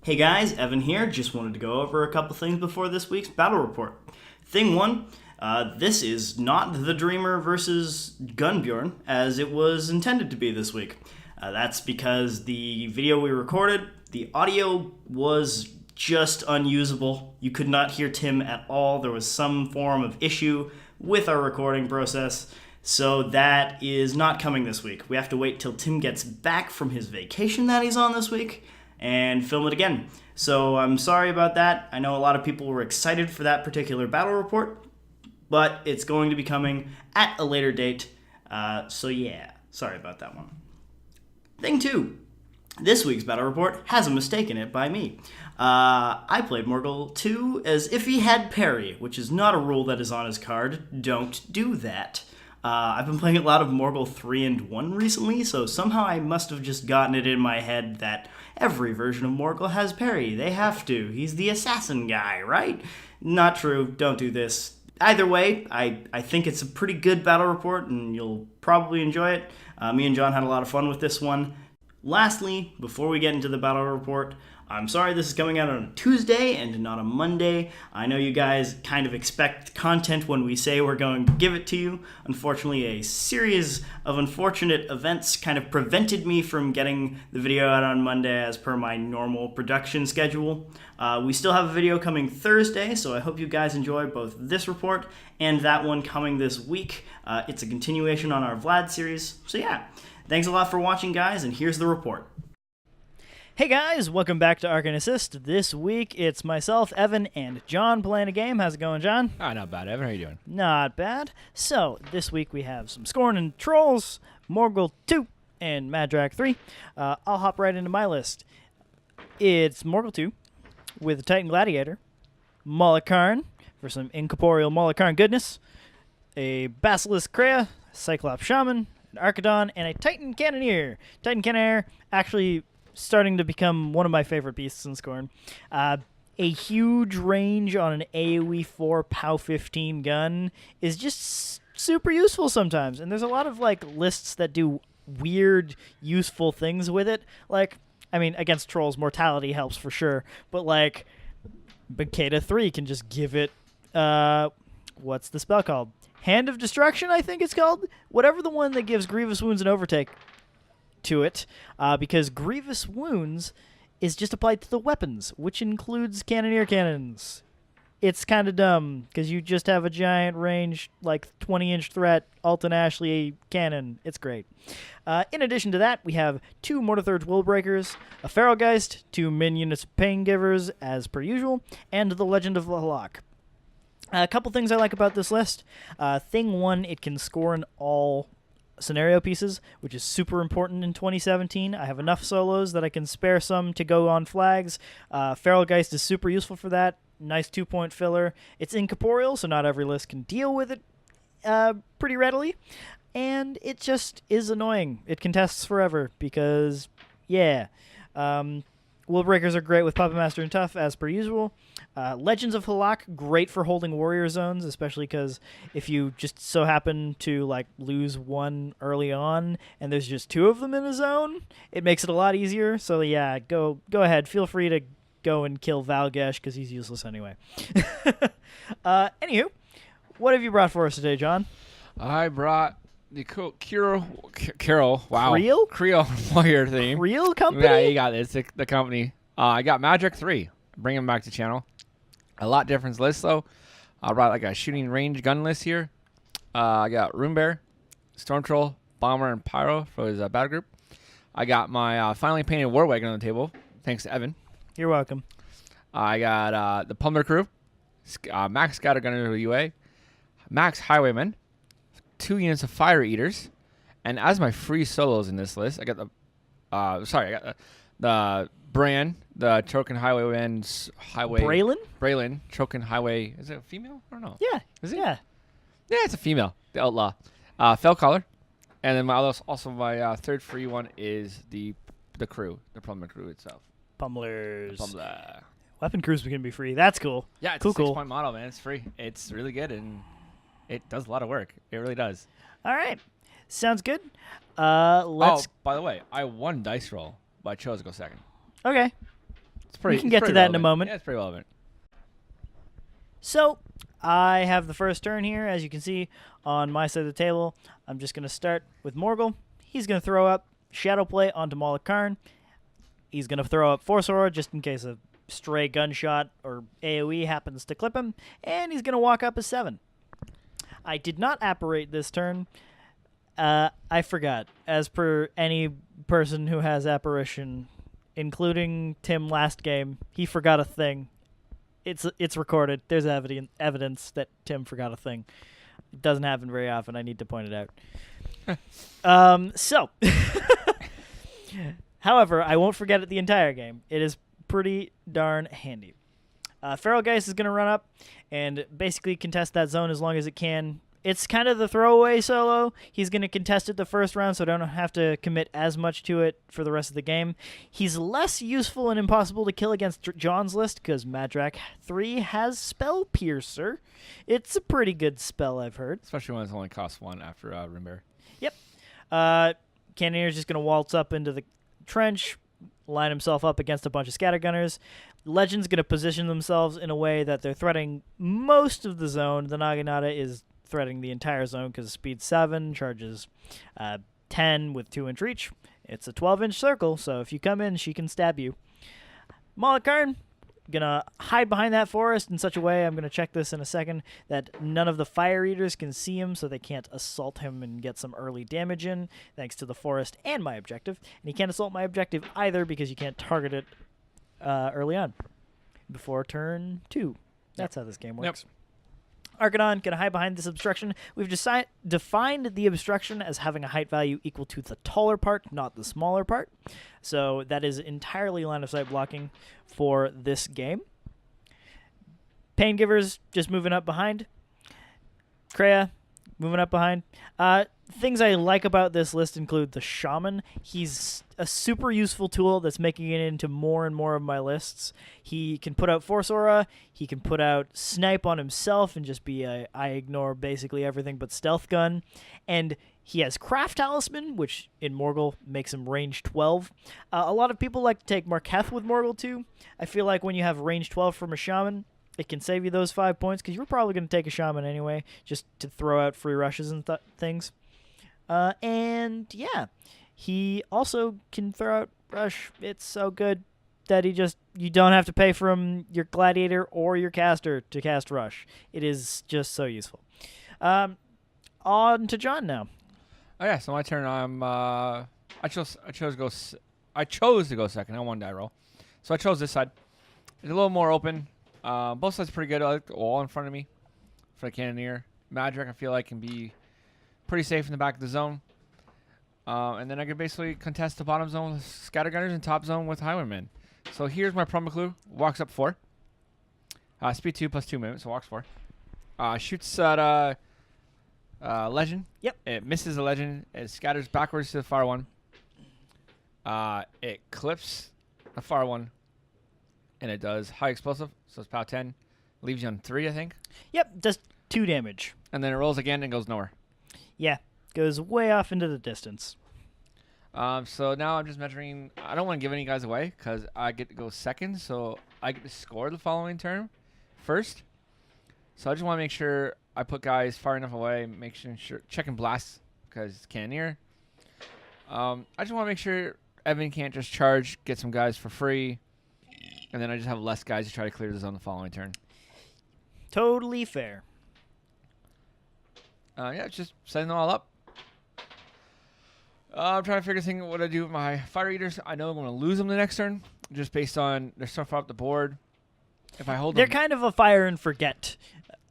Hey guys, Evan here. Just wanted to go over a couple things before this week's battle report. Thing one, this is not the Dreamer versus Gunbjorn as it was intended to be this week. That's because the video we recorded, the audio was just unusable. You could not hear Tim at all. There was some form of issue with our recording process. So that is not coming this week. We have to wait till Tim gets back from his vacation that he's on this week and film it again. So I'm sorry about that. I know a lot of people were excited for that particular battle report, but it's going to be coming at a later date. So yeah, sorry about that one. Thing two, this week's battle report has a mistake in it by me. I played Morghoul2 as if he had parry, which is not a rule that is on his card. Don't do that. I've been playing a lot of Morghoul 3 and 1 recently, so somehow I must have just gotten it in my head that every version of Morghoul has parry. They have to. He's the assassin guy, right? Not true. Don't do this. Either way, I think it's a pretty good battle report, and you'll probably enjoy it. Me and John had a lot of fun with this one. Lastly, before we get into the battle report, I'm sorry this is coming out on a Tuesday and not a Monday. I know you guys kind of expect content when we say we're going to give it to you. Unfortunately, a series of unfortunate events kind of prevented me from getting the video out on Monday as per my normal production schedule. We still have a video coming Thursday, so I hope you guys enjoy both this report and that one coming this week. It's a continuation on our Vlad series. So yeah, thanks a lot for watching, guys, and here's the report. Hey guys, welcome back to Arcane Assist. This week it's myself, Evan, and John playing a game. How's it going, John? Not bad, Evan. How are you doing? Not bad. So, this week we have some Scorn and Trolls, Morghoul2, and Madrak3. I'll hop right into my list. It's Morghoul2 with a Titan Gladiator, Molokarn for some incorporeal Molokarn goodness, a Basilisk Kreia, Cyclops Shaman, an Arcadon, and a Titan Cannoneer. Titan Cannoneer actually starting to become one of my favorite beasts in Scorn. A huge range on an AoE 4 POW 15 gun is just super useful sometimes. And there's a lot of lists that do weird, useful things with it. Against trolls, mortality helps for sure. But Bacata 3 can just give it, what's the spell called? Hand of Destruction, I think it's called. Whatever the one that gives Grievous Wounds and Overtake to it, because Grievous Wounds is just applied to the weapons, which includes Cannoneer cannons. It's kind of dumb, because you just have a giant range, 20-inch threat, Alton Ashley cannon. It's great. In addition to that, we have 2 Mortarthurge Willbreakers, a Feralgeist, 2 Minions Pain Givers, as per usual, and the Legend of Halak. A couple things I like about this list. Thing one, it can score in all scenario pieces, which is super important in 2017. I have enough solos that I can spare some to go on flags. Feralgeist is super useful for that. Nice 2-point filler. It's incorporeal, so not every list can deal with it pretty readily. And it just is annoying. It contests forever because, yeah. Willbreakers are great with Puppet Master and Tough, as per usual. Legends of Halak, great for holding warrior zones, especially because if you just so happen to lose one early on and there's just 2 of them in a zone, it makes it a lot easier. So yeah, go ahead. Feel free to go and kill Valgesh because he's useless anyway. Anywho, what have you brought for us today, John? I brought the Kriel. Wow. Kriel Warrior theme. Kriel Company? Yeah, you got it. It's the company. I got Madrak3. Bring him back to channel. A lot different lists, though. I brought a shooting range gun list here. I got Runebearer, Storm Troll, Bomber, and Pyre for his Battlegroup. I got my finally painted War Wagon on the table. Thanks to Evan. You're welcome. I got the Pummeler crew, Max Scattergunner UA, Max Highwaymen, 2 units of Fire Eaters, and as my free solos in this list, I got the Brand, the Trollkin Highwaymen's Braylen, Trollkin Highway. Is it a female? I don't know. Yeah. Is it? Yeah. Yeah, it's a female. The Outlaw. Fell Collar. And then my third free one is the crew, the Pummeler crew itself. Pummelers. Pummeler. Weapon crews can be free. That's cool. Yeah, it's cool, a 6-point model, man. It's free. It's really good, and it does a lot of work. It really does. All right. Sounds good. By the way, I won dice roll, but I chose to go second. Okay. It's we can get to that in a moment. Yeah, it's pretty relevant. So, I have the first turn here. As you can see on my side of the table, I'm just going to start with Morghoul. He's going to throw up Shadow Play onto Malakkarn. He's going to throw up Force Aura just in case a stray gunshot or AoE happens to clip him. And he's going to walk up a 7. I did not apparate this turn. I forgot. As per any person who has apparition, including Tim last game, he forgot a thing. It's recorded. There's evidence that Tim forgot a thing. It doesn't happen very often. I need to point it out. However, I won't forget it the entire game. It is pretty darn handy. Feral Geist is going to run up and basically contest that zone as long as it can. It's kind of the throwaway solo. He's going to contest it the first round, so I don't have to commit as much to it for the rest of the game. He's less useful and impossible to kill against John's list because Madrak3 has Spell Piercer. It's a pretty good spell, I've heard. Especially when it only costs 1 after Runebearer. Yep. Cannonier's just going to waltz up into the trench, line himself up against a bunch of Scattergunners. Legend's going to position themselves in a way that they're threatening most of the zone. The Naginata is threading the entire zone because speed 7 charges 10 with 2-inch reach. It's a 12-inch circle, so if you come in, she can stab you. Malakkarn gonna hide behind that forest in such a way, I'm gonna check this in a second, that none of the fire eaters can see him, so they can't assault him and get some early damage in, thanks to the forest and my objective. And he can't assault my objective either because you can't target it early on before turn 2. That's how this game works. Yep. Arcane can hide behind this obstruction. We've defined the obstruction as having a height value equal to the taller part, not the smaller part. So that is entirely line of sight blocking for this game. Paingivers just moving up behind. Kreia moving up behind. Things I like about this list include the Shaman. He's a super useful tool that's making it into more and more of my lists. He can put out Force Aura. He can put out Snipe on himself and just be a I ignore basically everything but Stealth Gun. And he has Craft Talisman, which in Morghoul makes him range 12. A lot of people like to take Marketh with Morghoul2. I feel like when you have range 12 from a Shaman, it can save you those 5 points because you were probably going to take a Shaman anyway, just to throw out free rushes and things. And yeah, he also can throw out Rush. It's so good that you don't have to pay from your Gladiator or your caster to cast Rush. It is just so useful. On to John now. Oh yeah, so my turn. I chose to go second. I won die roll, so I chose this side. It's a little more open. Both sides pretty good. I like the wall in front of me for the Cannoneer. Madrak, I feel like, can be pretty safe in the back of the zone. And then I could basically contest the bottom zone with Scattergunners and top zone with Highwaymen. So here's my Pummeler. Walks up 4. Speed 2 plus 2 movement, so walks 4. Shoots at Legend. Yep. It misses the Legend. It scatters backwards to the far one. It clips the far one. And it does high explosive, so it's POW 10. Leaves you on 3, I think. Yep, does 2 damage. And then it rolls again and goes nowhere. Yeah, goes way off into the distance. So now I'm just measuring. I don't want to give any guys away because I get to go second, so I get to score the following turn first. So I just want to make sure I put guys far enough away, sure check and blast because it's Cannoneer. I just want to make sure Evan can't just charge, get some guys for free, and then I just have less guys to try to clear the zone the following turn. Totally fair. Yeah, it's just setting them all up. I'm trying to figure what I do with my Fire Eaters. I know I'm going to lose them the next turn, just based on their stuff off the board. If I hold They're them, kind of a fire and forget.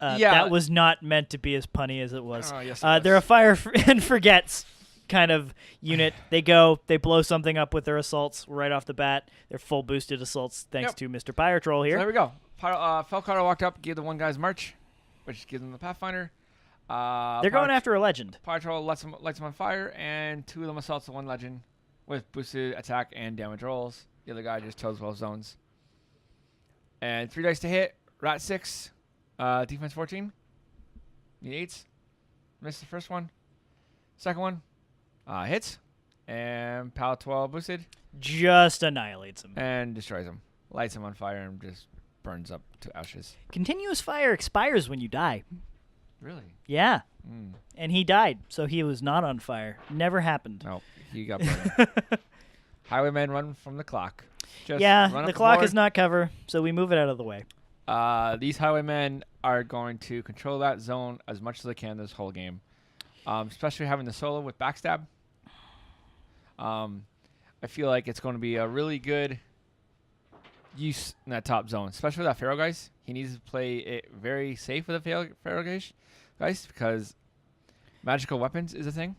Yeah. That was not meant to be as punny as it was. Yes, it was. They're a fire and forgets kind of unit. They blow something up with their assaults right off the bat. They're full boosted assaults thanks to Mr. Pyre Troll here. So there we go. Felcar walked up, gave the one guy's March, which gives them the Pathfinder. They're going after a Legend. Pyre Troll lights them on fire, and 2 of them assaults the one Legend with boosted attack and damage rolls. The other guy just chose both zones. And 3 dice to hit. Rat 6. Defense 14. Need 8s. Missed the first one. Second one. Hits. And POW 12 boosted. Just annihilates him. And destroys him. lights him on fire and just burns up to ashes. Continuous fire expires when you die. Really? Yeah. And he died, so he was not on fire. Never happened. No, he got burned. Highwaymen run from the clock. Just yeah, run up the clock board. is not cover, so we move it out of the way. These Highwaymen are going to control that zone as much as they can this whole game. Especially having the solo with backstab. I feel like it's going to be a really good use in that top zone, especially with that Pharaoh guys. He needs to play it very safe with the Pharaoh guys because magical weapons is a thing.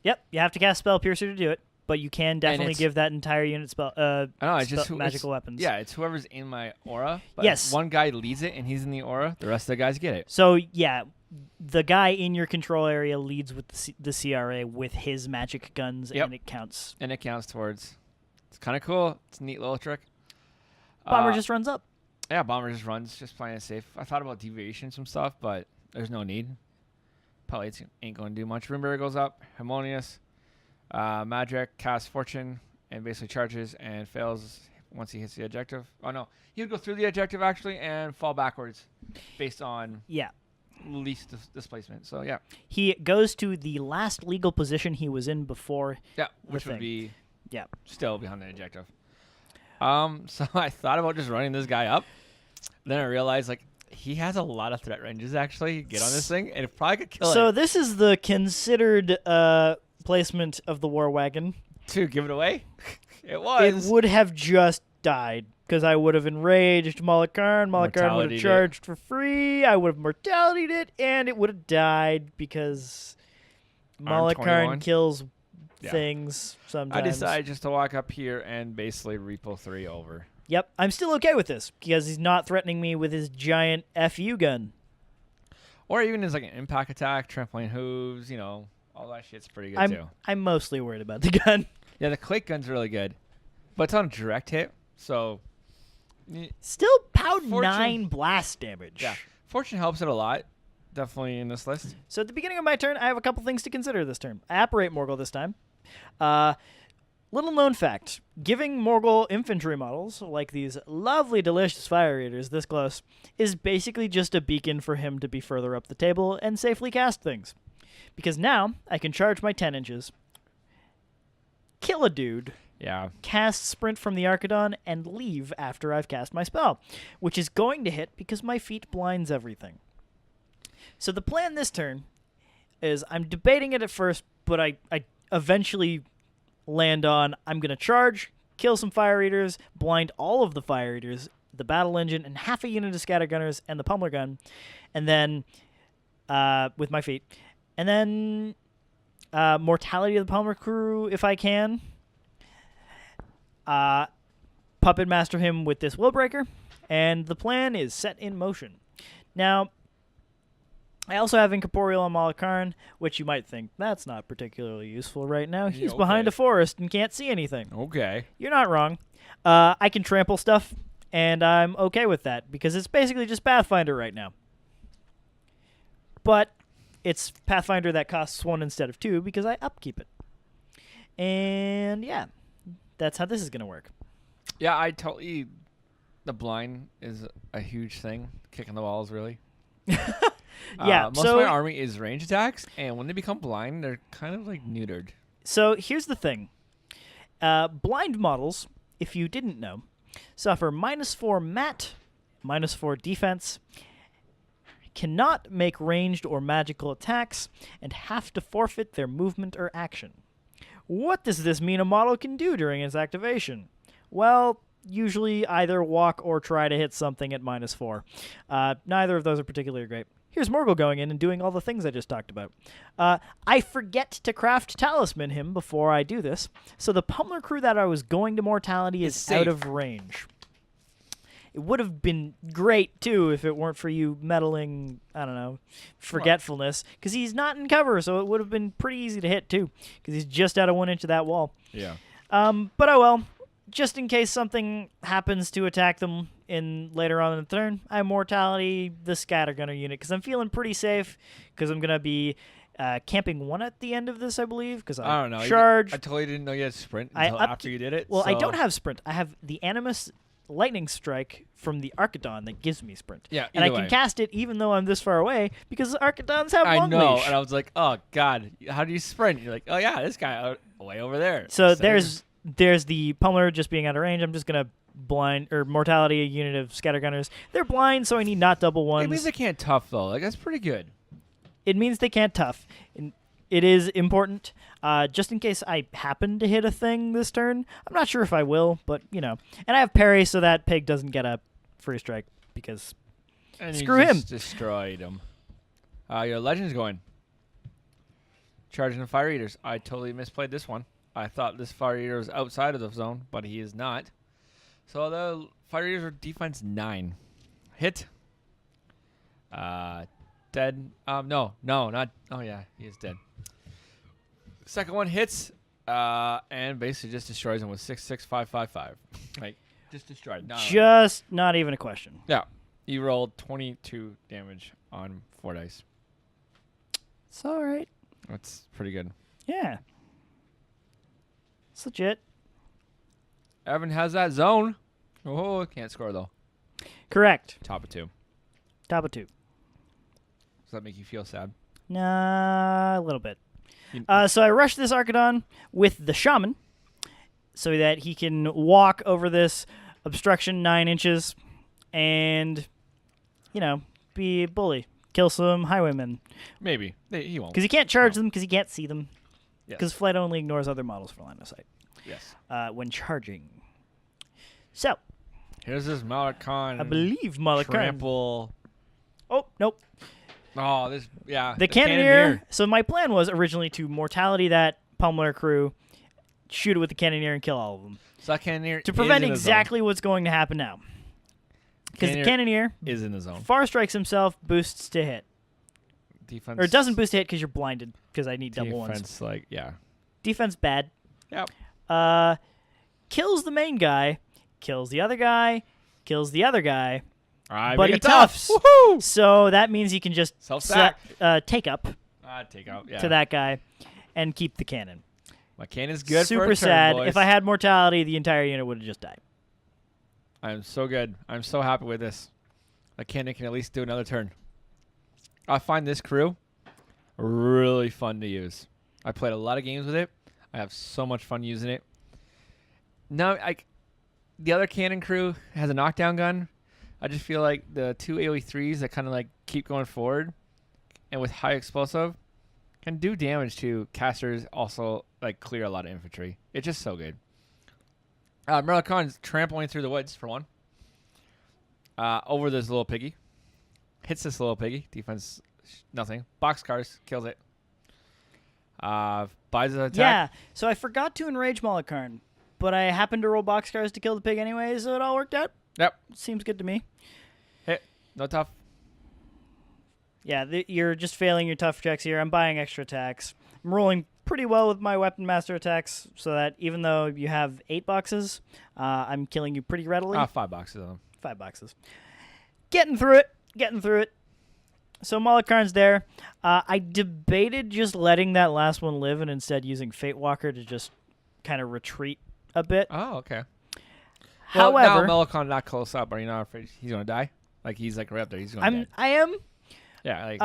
Yep, you have to cast Spell Piercer to do it, but you can definitely give that entire unit spell. I know, it's just magical weapons. Yeah, it's whoever's in my aura. But yes, if one guy leads it and he's in the aura, the rest of the guys get it. So yeah, the guy in your control area leads with the CRA with his magic guns, and it counts. And it counts towards. It's kind of cool. It's a neat little trick. Bomber just runs up. Yeah, Bomber just runs, just playing it safe. I thought about deviation some stuff, but there's no need. Probably ain't going to do much. Runebearer goes up. Harmonious. Madrak casts Fortune and basically charges and fails once he hits the objective. Oh, no. He would go through the objective, actually, and fall backwards based on least displacement. So, yeah. He goes to the last legal position he was in before. Yeah, which would be Yeah. Still behind the objective. So I thought about just running this guy up. Then I realized, like, he has a lot of threat ranges, actually. Get on this thing, and it probably could kill it. So this is the considered placement of the War Wagon. To give it away? It was. It would have just died, because I would have enraged Malakarn. Malakarn would have charged for free. I would have mortality'd it, and it would have died, because Malakarn kills things sometimes. I decided just to walk up here and basically repo 3 over. Yep, I'm still okay with this because he's not threatening me with his giant FU gun. Or even as like an impact attack, trampling hooves, you know, all that shit's pretty good too. I'm mostly worried about the gun. Yeah, the Quake gun's really good, but it's on a direct hit, so still pound 9 blast damage. Yeah, Fortune helps it a lot. Definitely in this list. So at the beginning of my turn, I have a couple things to consider this turn. I operate Morghoul this time. Little known fact, giving Morghoul infantry models, like these lovely, delicious fire eaters this close, is basically just a beacon for him to be further up the table and safely cast things. Because now, I can charge my 10 inches, kill a dude, cast Sprint from the Arcadon, and leave after I've cast my spell, which is going to hit because my feat blinds everything. So the plan this turn is I'm debating it at first, but I eventually land on I'm going to charge, kill some fire eaters, blind all of the fire eaters, the battle engine, and half a unit of scattergunners and the pummeler gun, and then with my feet. And then mortality of the pummeler crew if I can. Puppet master him with this Willbreaker, and the plan is set in motion. Now, I also have Incorporeal on Malakarn, which you might think, that's not particularly useful right now. He's behind a forest and can't see anything. Okay. You're not wrong. I can trample stuff, and I'm okay with that, because it's basically just Pathfinder right now. But it's Pathfinder that costs 1 instead of 2, because I upkeep it. And, yeah, that's how this is going to work. Yeah, I totally... The blind is a huge thing. Kicking the walls, really. Yeah, most of my army is range attacks, and when they become blind, they're kind of like neutered. So here's the thing. Blind models, if you didn't know, suffer -4 mat, -4 defense, cannot make ranged or magical attacks, and have to forfeit their movement or action. What does this mean a model can do during its activation? Well, usually either walk or try to hit something at -4. Neither of those are particularly great. Here's Morghoul going in and doing all the things I just talked about. I forget to craft Talisman him before I do this, so the Pummeler crew that I was going to mortality is out of range. It would have been great, too, if it weren't for you meddling, I don't know, forgetfulness, because he's not in cover, so it would have been pretty easy to hit, too, because he's just out of 1 inch of that wall. Yeah. But oh well. Just in case something happens to attack them later on in the turn, I mortality the Scattergunner unit because I'm feeling pretty safe because I'm going to be camping 1 at the end of this, I believe, because I don't know. charge. I totally didn't know you had sprint until after you did it. Well, I don't have sprint. I have the Animus lightning strike from the Archidon that gives me sprint. Yeah, and I either can way. cast it even though I'm this far away because the Archidons have I long know, leash. and I was like, oh god, how do you sprint? You're like, oh yeah, this guy way over there. So Instead there's the Pummeler just being out of range. I'm just gonna blind or mortality a unit of Scattergunners. They're blind, so I need not double ones. it means they can't tough though. Like that's pretty good. It means they can't tough. And it is important, just in case I happen to hit a thing this turn. I'm not sure if I will, but you know. And I have parry, so that pig doesn't get a free strike because And Screw you him. just destroyed him. Your legend's going. Charging the Fire Eaters. I totally misplayed this one. I thought this Fire Eater was outside of the zone, but he is not. So the Fire Eaters are defense 9. Hit. Dead. No, not. Oh yeah, he is dead. Second one hits, and basically just destroys him with 66555. Like just destroyed. No. just not even a question. Yeah. You rolled 22 damage on 4 dice. It's all right. That's pretty good. Yeah. It's legit. Evan has that zone. Oh, can't score though. Correct. Top of 2. Top of 2. Does that make you feel sad? Nah, a little bit. You- So I rush this Archidon with the Shaman so that he can walk over this obstruction 9 inches and, you know, be a bully. Kill some Highwaymen. Maybe. He won't. Because he can't charge them because he can't see them. Yes. Because Flight only ignores other models for line of sight Yes. when charging. So, Here's this Malakon. I believe Malakon. Trample. Oh, nope. Oh, this. Yeah. The Cannoneer. So my plan was originally to mortality that Pummeler crew, shoot it with the Cannoneer, and kill all of them. So that Cannoneer To prevent is in the zone. exactly what's going to happen now. Because the Cannoneer is in the zone. far strikes himself, boosts to hit. Defense. Or it doesn't boost to hit because you're blinded, because I need double ones. Defense, like, yeah. Defense bad. Yep. Kills the main guy, kills the other guy, kills the other guy, I but make he it tough. toughs. Woohoo! So that means he can just Self-sack. take up Take out. Yeah. to that guy and keep the cannon. My cannon's good Super for a turn, sad. boys. If I had mortality, the entire unit would have just died. I'm so good. I'm so happy with this. My cannon can at least do another turn. I find this crew really fun to use. I played a lot of games with it. I have so much fun using it. Now, the other cannon crew has a knockdown gun. I just feel like the 2 AoE 3s that kind of like keep going forward and with high explosive can do damage to casters, also like clear a lot of infantry. It's just so good. Merlacon's trampling through the woods for one. Over this little piggy. Hits this little piggy. Defense, nothing. Boxcars, kills it. Buys an attack. Yeah, so I forgot to enrage Malakarn, but I happened to roll boxcars to kill the pig anyway, so it all worked out. Yep. Seems good to me. Hit. No tough. Yeah, you're just failing your tough checks here. I'm buying extra attacks. I'm rolling pretty well with my weapon master attacks, so that even though you have 8 boxes, I'm killing you pretty readily. 5 boxes of them. 5 boxes. Getting through it. So Malakarn's there. I debated just letting that last one live and instead using Fate Walker to just kind of retreat a bit. Oh, okay. Well, However, now Melicon not close up. Are you not afraid he's gonna die? Like he's like right up there. He's gonna die. I am. Yeah. Like,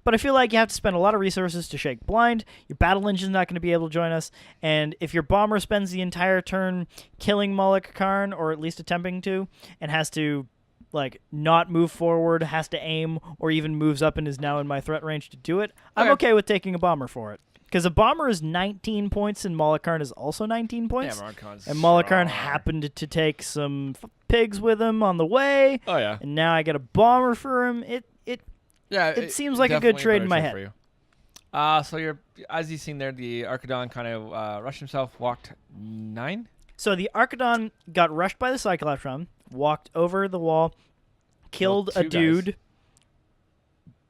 But I feel like you have to spend a lot of resources to shake blind. Your battle engine's not going to be able to join us, and if your bomber spends the entire turn killing Malakarn, or at least attempting to, and has to like not move forward, has to aim, or even moves up and is now in my threat range to do it, I'm okay with taking a bomber for it. Because a bomber is 19 points and Malakarn is also 19 points. yeah, Melicon's And Malakarn strong. happened to take some pigs with him on the way. Oh yeah. And now I get a bomber for him. Yeah. It seems like a good definitely trade in my better head. for you. So you're, as you've seen there, the Archidon kind of rushed himself, walked 9. So the Archidon got rushed by the Cycloptron, walked over the wall, killed a 2 guys. dude,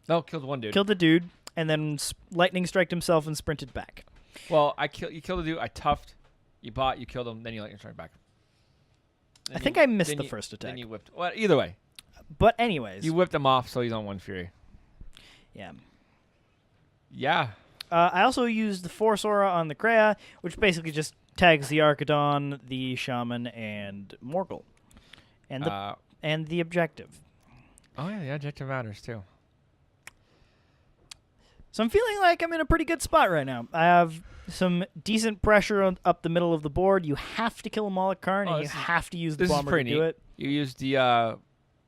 No, killed 1 dude. killed the dude, and then lightning striked himself and sprinted back. Well, you killed the dude. I toughed. You bought. You killed him. Then you lightning strike back. I think I missed the first attack. Then you whipped. Well, either way, But anyways, you whipped him off, so he's on 1 fury. yeah. Yeah. I also used the Force Aura on the Kreia, which basically just tags the Archidon, the Shaman, and Morghoul. and the objective. Oh yeah, the objective matters too. So I'm feeling like I'm in a pretty good spot right now. I have some decent pressure up the middle of the board. You have to kill a Moloch-Karn, and you have to use the bomber to do it. You used the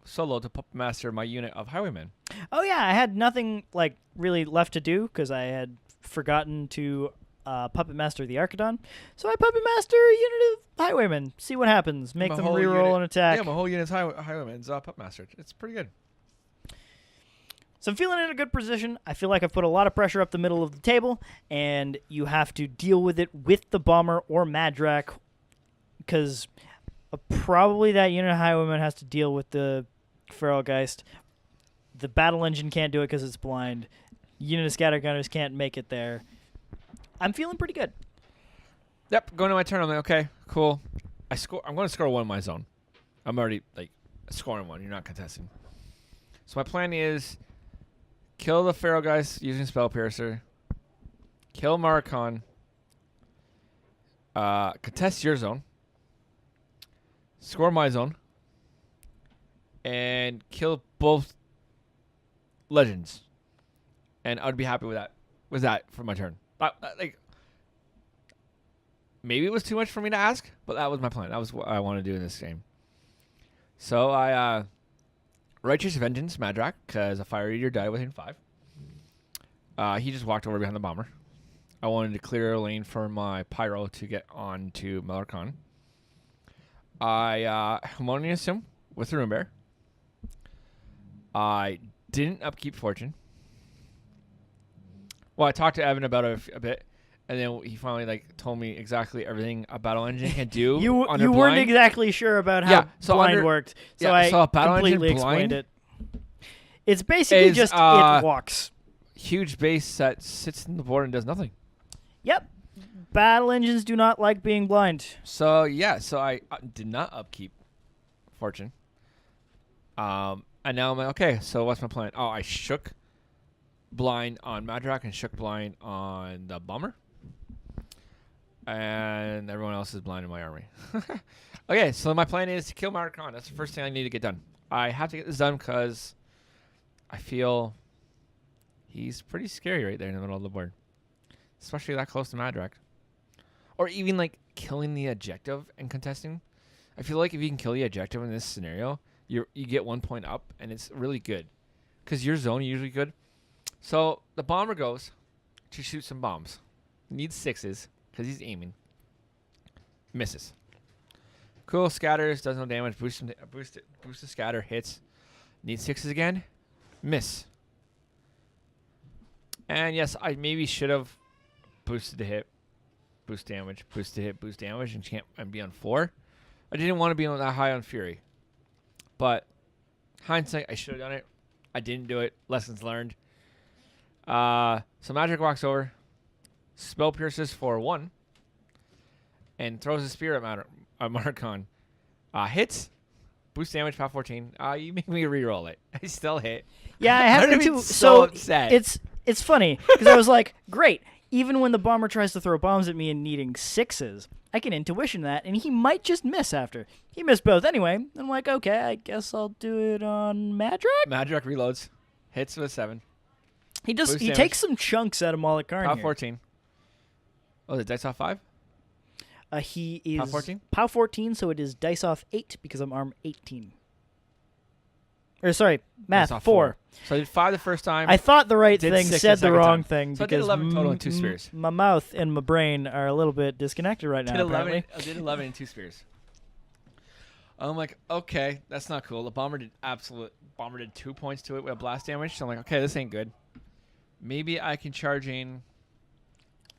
solo to puppet master my unit of Highwaymen. Oh yeah, I had nothing like really left to do because I had forgotten to puppet master the Arcadon. So I puppet master a unit of Highwaymen. See what happens. Make them reroll an attack. Yeah, my whole unit's Highwaymen's puppet mastered. It's pretty good. So I'm feeling in a good position. I feel like I've put a lot of pressure up the middle of the table, and you have to deal with it with the bomber or Madrak, because probably that unit of Highwaymen has to deal with the Feralgeist. The battle engine can't do it because it's blind. Unit of Scattergunners can't make it there. I'm feeling pretty good. Yep, going to my turn. I'm like, okay, cool. I'm going to score one in my zone. I'm already like scoring one. You're not contesting. So my plan is kill the Feralgeist using Spell Piercer. Kill Maricon. Contest your zone. Score my zone. And kill both legends. And I'd be happy with that. With that for my turn. Like, maybe it was too much for me to ask, but that was my plan. That was what I want to do in this game. So I Righteous Vengeance Madrak, because a Fire Eater died within 5. He just walked over behind the bomber. I wanted to clear a lane for my Pyro to get on to Moloch-Karn. I harmonious him with the Runebearer. I didn't upkeep Fortune. Well, I talked to Evan about it a bit, and then he finally told me exactly everything a battle engine can do. You weren't exactly sure about how blind worked, so I completely explained it. It's basically just it walks. Huge base that sits in the board and does nothing. Yep. Battle engines do not like being blind. So I did not upkeep Fortune. And now I'm like, okay, so what's my plan? Oh, I shook blind on Madrak and shook blind on the bomber. And everyone else is blind in my army. Okay, so my plan is to kill Maricon. That's the first thing I need to get done. I have to get this done because I feel he's pretty scary right there in the middle of the board. Especially that close to Madrak. Or even killing the objective and contesting. I feel like if you can kill the objective in this scenario, you get 1 point up, and it's really good. Because your zone is usually good. So the bomber goes to shoot some bombs. Needs 6s because he's aiming. Misses. Cool. Scatters. Does no damage. Boost the scatter. Hits. Needs 6s again. Miss. And yes, I maybe should have boosted the hit. Boost damage. Boost the hit. Boost damage. And be on 4. I didn't want to be on that high on Fury. But hindsight, I should have done it. I didn't do it. Lessons learned. So Madrak walks over, Spell Pierces for 1, and throws a spear at Maricon. Hits, boost damage, power 14. You make me reroll it. I still hit. Yeah, I have to too. So upset. It's funny because I was like, great. Even when the bomber tries to throw bombs at me and needing 6s, I can intuition that, and he might just miss after. He missed both anyway. I'm like, okay, I guess I'll do it on Madrak. Madrak reloads, hits with a 7. He takes some chunks out of Moloch-Karn Power here. 14. Oh, the dice off 5? He is Power 14? Power 14, so it is dice off 8 because I'm arm 18. Or sorry, math 4. So I did 5 the first time. I thought the right thing, said the wrong thing. So because I did 11 total and 2 spears. My mouth and my brain are a little bit disconnected right now. I did 11 and 2 spears. I'm like, okay, that's not cool. The bomber did 2 points to it with blast damage. So I'm like, okay, this ain't good. Maybe I can charge in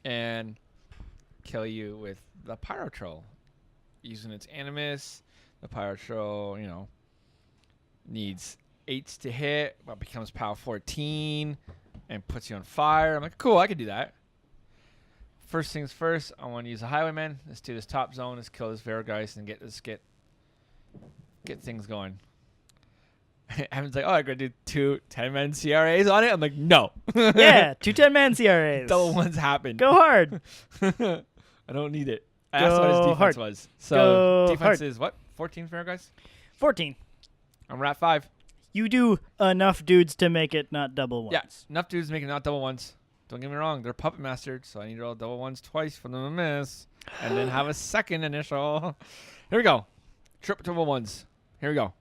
and kill you with the Pyro Troll. Using its Animus, the Pyro Troll, needs 8s to hit, but becomes power 14 and puts you on fire. I'm like, cool, I can do that. First things first, I want to use a Highwayman. Let's do this top zone. Let's kill this Vergeist and get things going. Evan's like, oh, I'm going to do 2 10-man CRAs on it. I'm like, no. Yeah, 2 10-man CRAs. Double ones happened. Go hard. I don't need it. I asked what his defense was. So defense is what? 14 Vergeist? 14. I'm rat 5. You do enough dudes to make it not double ones. Yeah, enough dudes making not double ones. Don't get me wrong, they're puppet mastered, so I need to roll double ones twice for them to miss, and then have a second initial. Here we go. Triple ones. Here we go.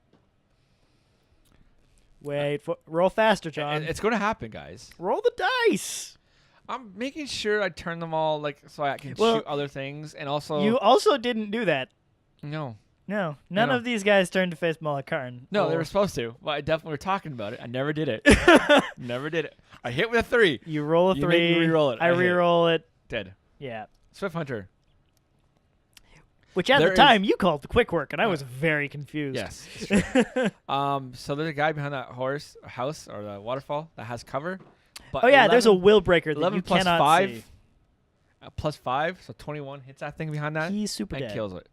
Wait, roll faster, John. It's going to happen, guys. Roll the dice. I'm making sure I turn them all so I can Well, shoot other things, and also You also didn't do that. no. No, none No. of these guys turned to face Malakarn. No, they were supposed to. But I definitely were talking about it. I never did it. Never did it. I hit with a 3. You roll a You 3. make me re-roll it. I I hit. re-roll it. Dead. Yeah. Swift Hunter. Which at There the is- time you called the quick work, and I was very confused. Yes. It's true. So there's a guy behind that house or the waterfall that has cover. But Oh yeah, there's a 11 will breaker that 11 you plus cannot 5. see. Plus 5, so 21 hits that thing behind that He's super and dead. kills it.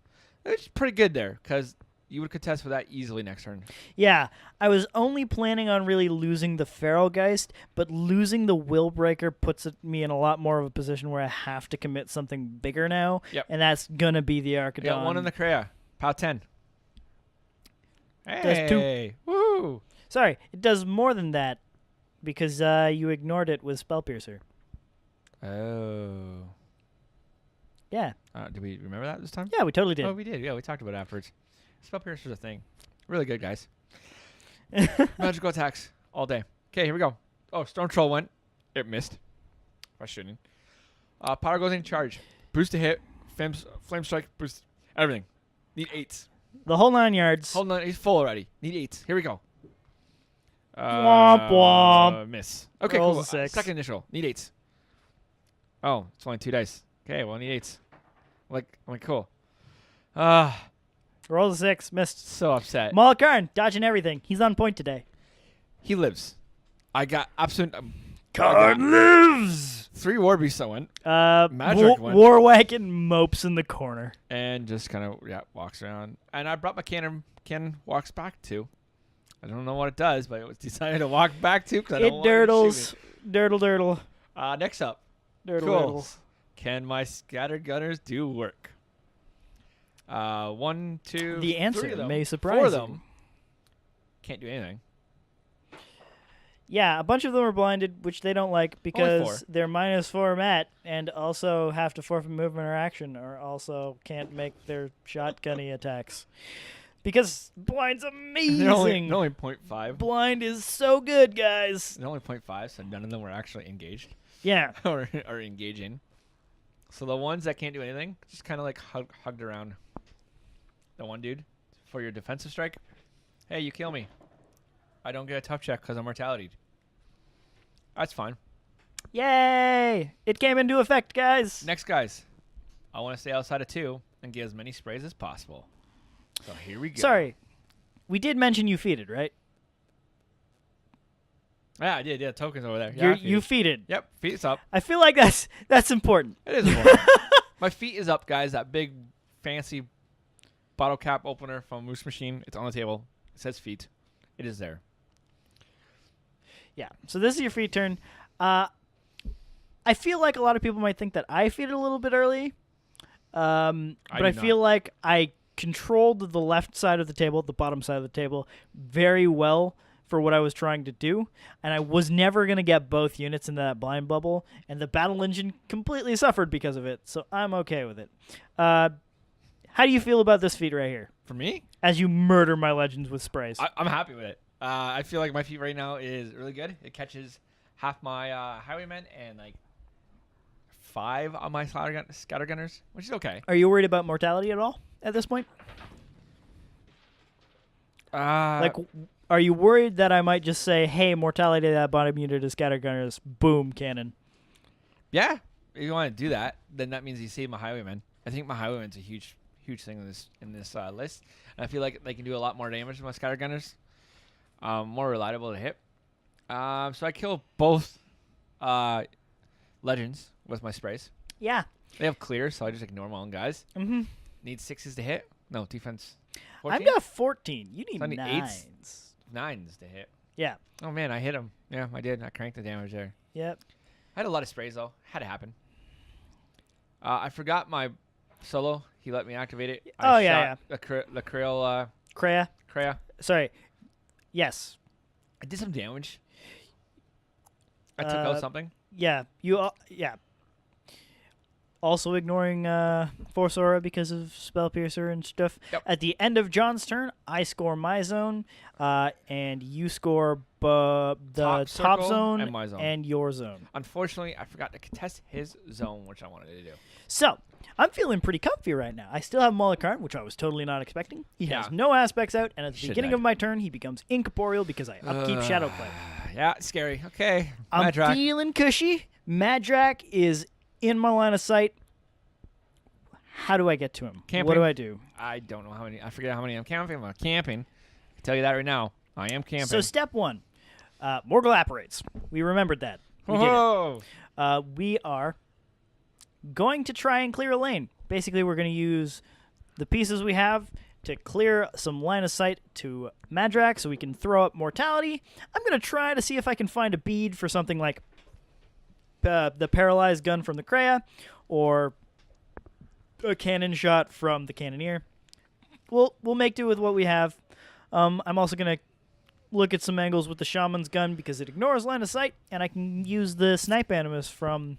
It's pretty good there because you would contest with that easily next turn. Yeah, I was only planning on really losing the Feral Geist, but losing the Will Breaker puts me in a lot more of a position where I have to commit something bigger now, Yep. and that's gonna be the Arcadon. You got one in the Kriel. Pow 10. Does 2. Hey, woo! Sorry, it does more than that because you ignored it with Spell Piercer. Oh. Yeah, Did we remember that this time? yeah, we totally did. Oh, we did. Yeah, we talked about it afterwards. Spell Piercer's a thing. Really good, guys. Magical attacks all day. Okay, here we go. Oh, Storm Troll went. It missed. I shouldn't. Power goes in charge. Boost to hit. Flame strike. Boost. Everything. Need 8s. The whole 9 yards. Hold on. He's full already. Need 8s. Here we go. Womp womp. Miss. Okay, Rolls cool. a 6. Second initial. Need 8s. Oh, it's only 2 dice. Okay, well, need 8s. I'm like, cool. Rolls a 6, missed. So upset. Malakarn, dodging everything. He's on point today. He lives. I got absolute. Karn lives. 3 war beasts that went. Madrak went. War Wagon mopes in the corner. And just kind of walks around. And I brought my cannon. Cannon walks back to. I don't know what it does, but it was decided to walk back to because I It don't want it to shoot dirtles. Dirtle. me. Next up, Dirtle. cool. Dirtles. Can my Scattergunners do work? 1, 2, The 3 answer of them. may surprise 4 of you. them can't do anything. Yeah, a bunch of them are blinded, which they don't like because 4. they're -4 mat and also have to forfeit movement or action, or also can't make their shotgunny attacks. Because blind's amazing. They're only 0.5. Blind is so good, guys. They're only 0.5, so none of them were actually engaged Yeah. or engaging. So the ones that can't do anything, just kind of like hugged around the one dude for your defensive strike. Hey, you kill me. I don't get a tough check because I'm mortalityed. That's fine. Yay! It came into effect, guys. Next, guys. I want to stay outside of 2 and get as many sprays as possible. So here we go. Sorry. We did mention you feeded, right? Yeah, I did. Yeah, tokens over there. Yeah, You feeded. Yep, feet is up. I feel like that's important. It is important. My feet is up, guys. That big, fancy bottle cap opener from Moose Machine. It's on the table. It says feet. It is there. Yeah. So this is your feed turn. I feel like a lot of people might think that I feed it a little bit early. But I do feel not. like I controlled the left side of the table, the bottom side of the table, very well for what I was trying to do. And I was never going to get both units into that blind bubble. And the battle engine completely suffered because of it. So I'm okay with it. How do you feel about this feat right here? For me, As you murder my legends with sprays. I'm happy with it. I feel like my feet right now is really good. It catches half my Highwaymen and like 5 on my Scattergunners, which is okay. Are you worried about mortality at all at this point? Like, Are you worried that I might just say, hey, mortality to that bottom unit is Scattergunners, boom, cannon? yeah, if you want to do that, then that means you save my Highwaymen. I think my Highwaymen's a huge thing in this list. And I feel like they can do a lot more damage than my Scattergunners. More reliable to hit. So I kill both legends with my sprays. Yeah. They have clear, so I just ignore my own guys. Mm-hmm. Need 6s to hit. No, defense. 14? I've got 14. You need So I need 9s. 9s to hit. Yeah. Oh, man, I hit him. Yeah, I did. I cranked the damage there. Yep. I had a lot of sprays, though. Had to happen. I forgot my solo. He let me activate it. Oh, I yeah, shot the Kriel Kreia. Sorry. Yes. I did some damage. I took out something. Yeah. Yeah. Also ignoring Force Aura because of Spell Piercer and stuff. Yep. At the end of John's turn, I score my zone, and you score the top circle zone and my zone. and your zone. Unfortunately, I forgot to contest his zone, which I wanted to do. So, I'm feeling pretty comfy right now. I still have Mullikarn, which I was totally not expecting. He has no aspects out, and at the beginning of my turn, he becomes incorporeal because I upkeep Shadowplay. Yeah, it's scary. Okay, I'm Madrak. feeling cushy. Madrak is in my line of sight. How do I get to him? Camping. What do I do? I don't know how many. I forget how many I'm camping. I'm camping. I can tell you that right now. I am camping. So step 1, Morghoul apparates. We remembered that. We did it. We are going to try and clear a lane. Basically, we're going to use the pieces we have to clear some line of sight to Madrak so we can throw up mortality. I'm going to try to see if I can find a bead for something like the paralyzed gun from the Kreia or a cannon shot from the Cannoneer. We'll make do with what we have. I'm also going to look at some angles with the Shaman's gun because it ignores line of sight, and I can use the Snipe Animus from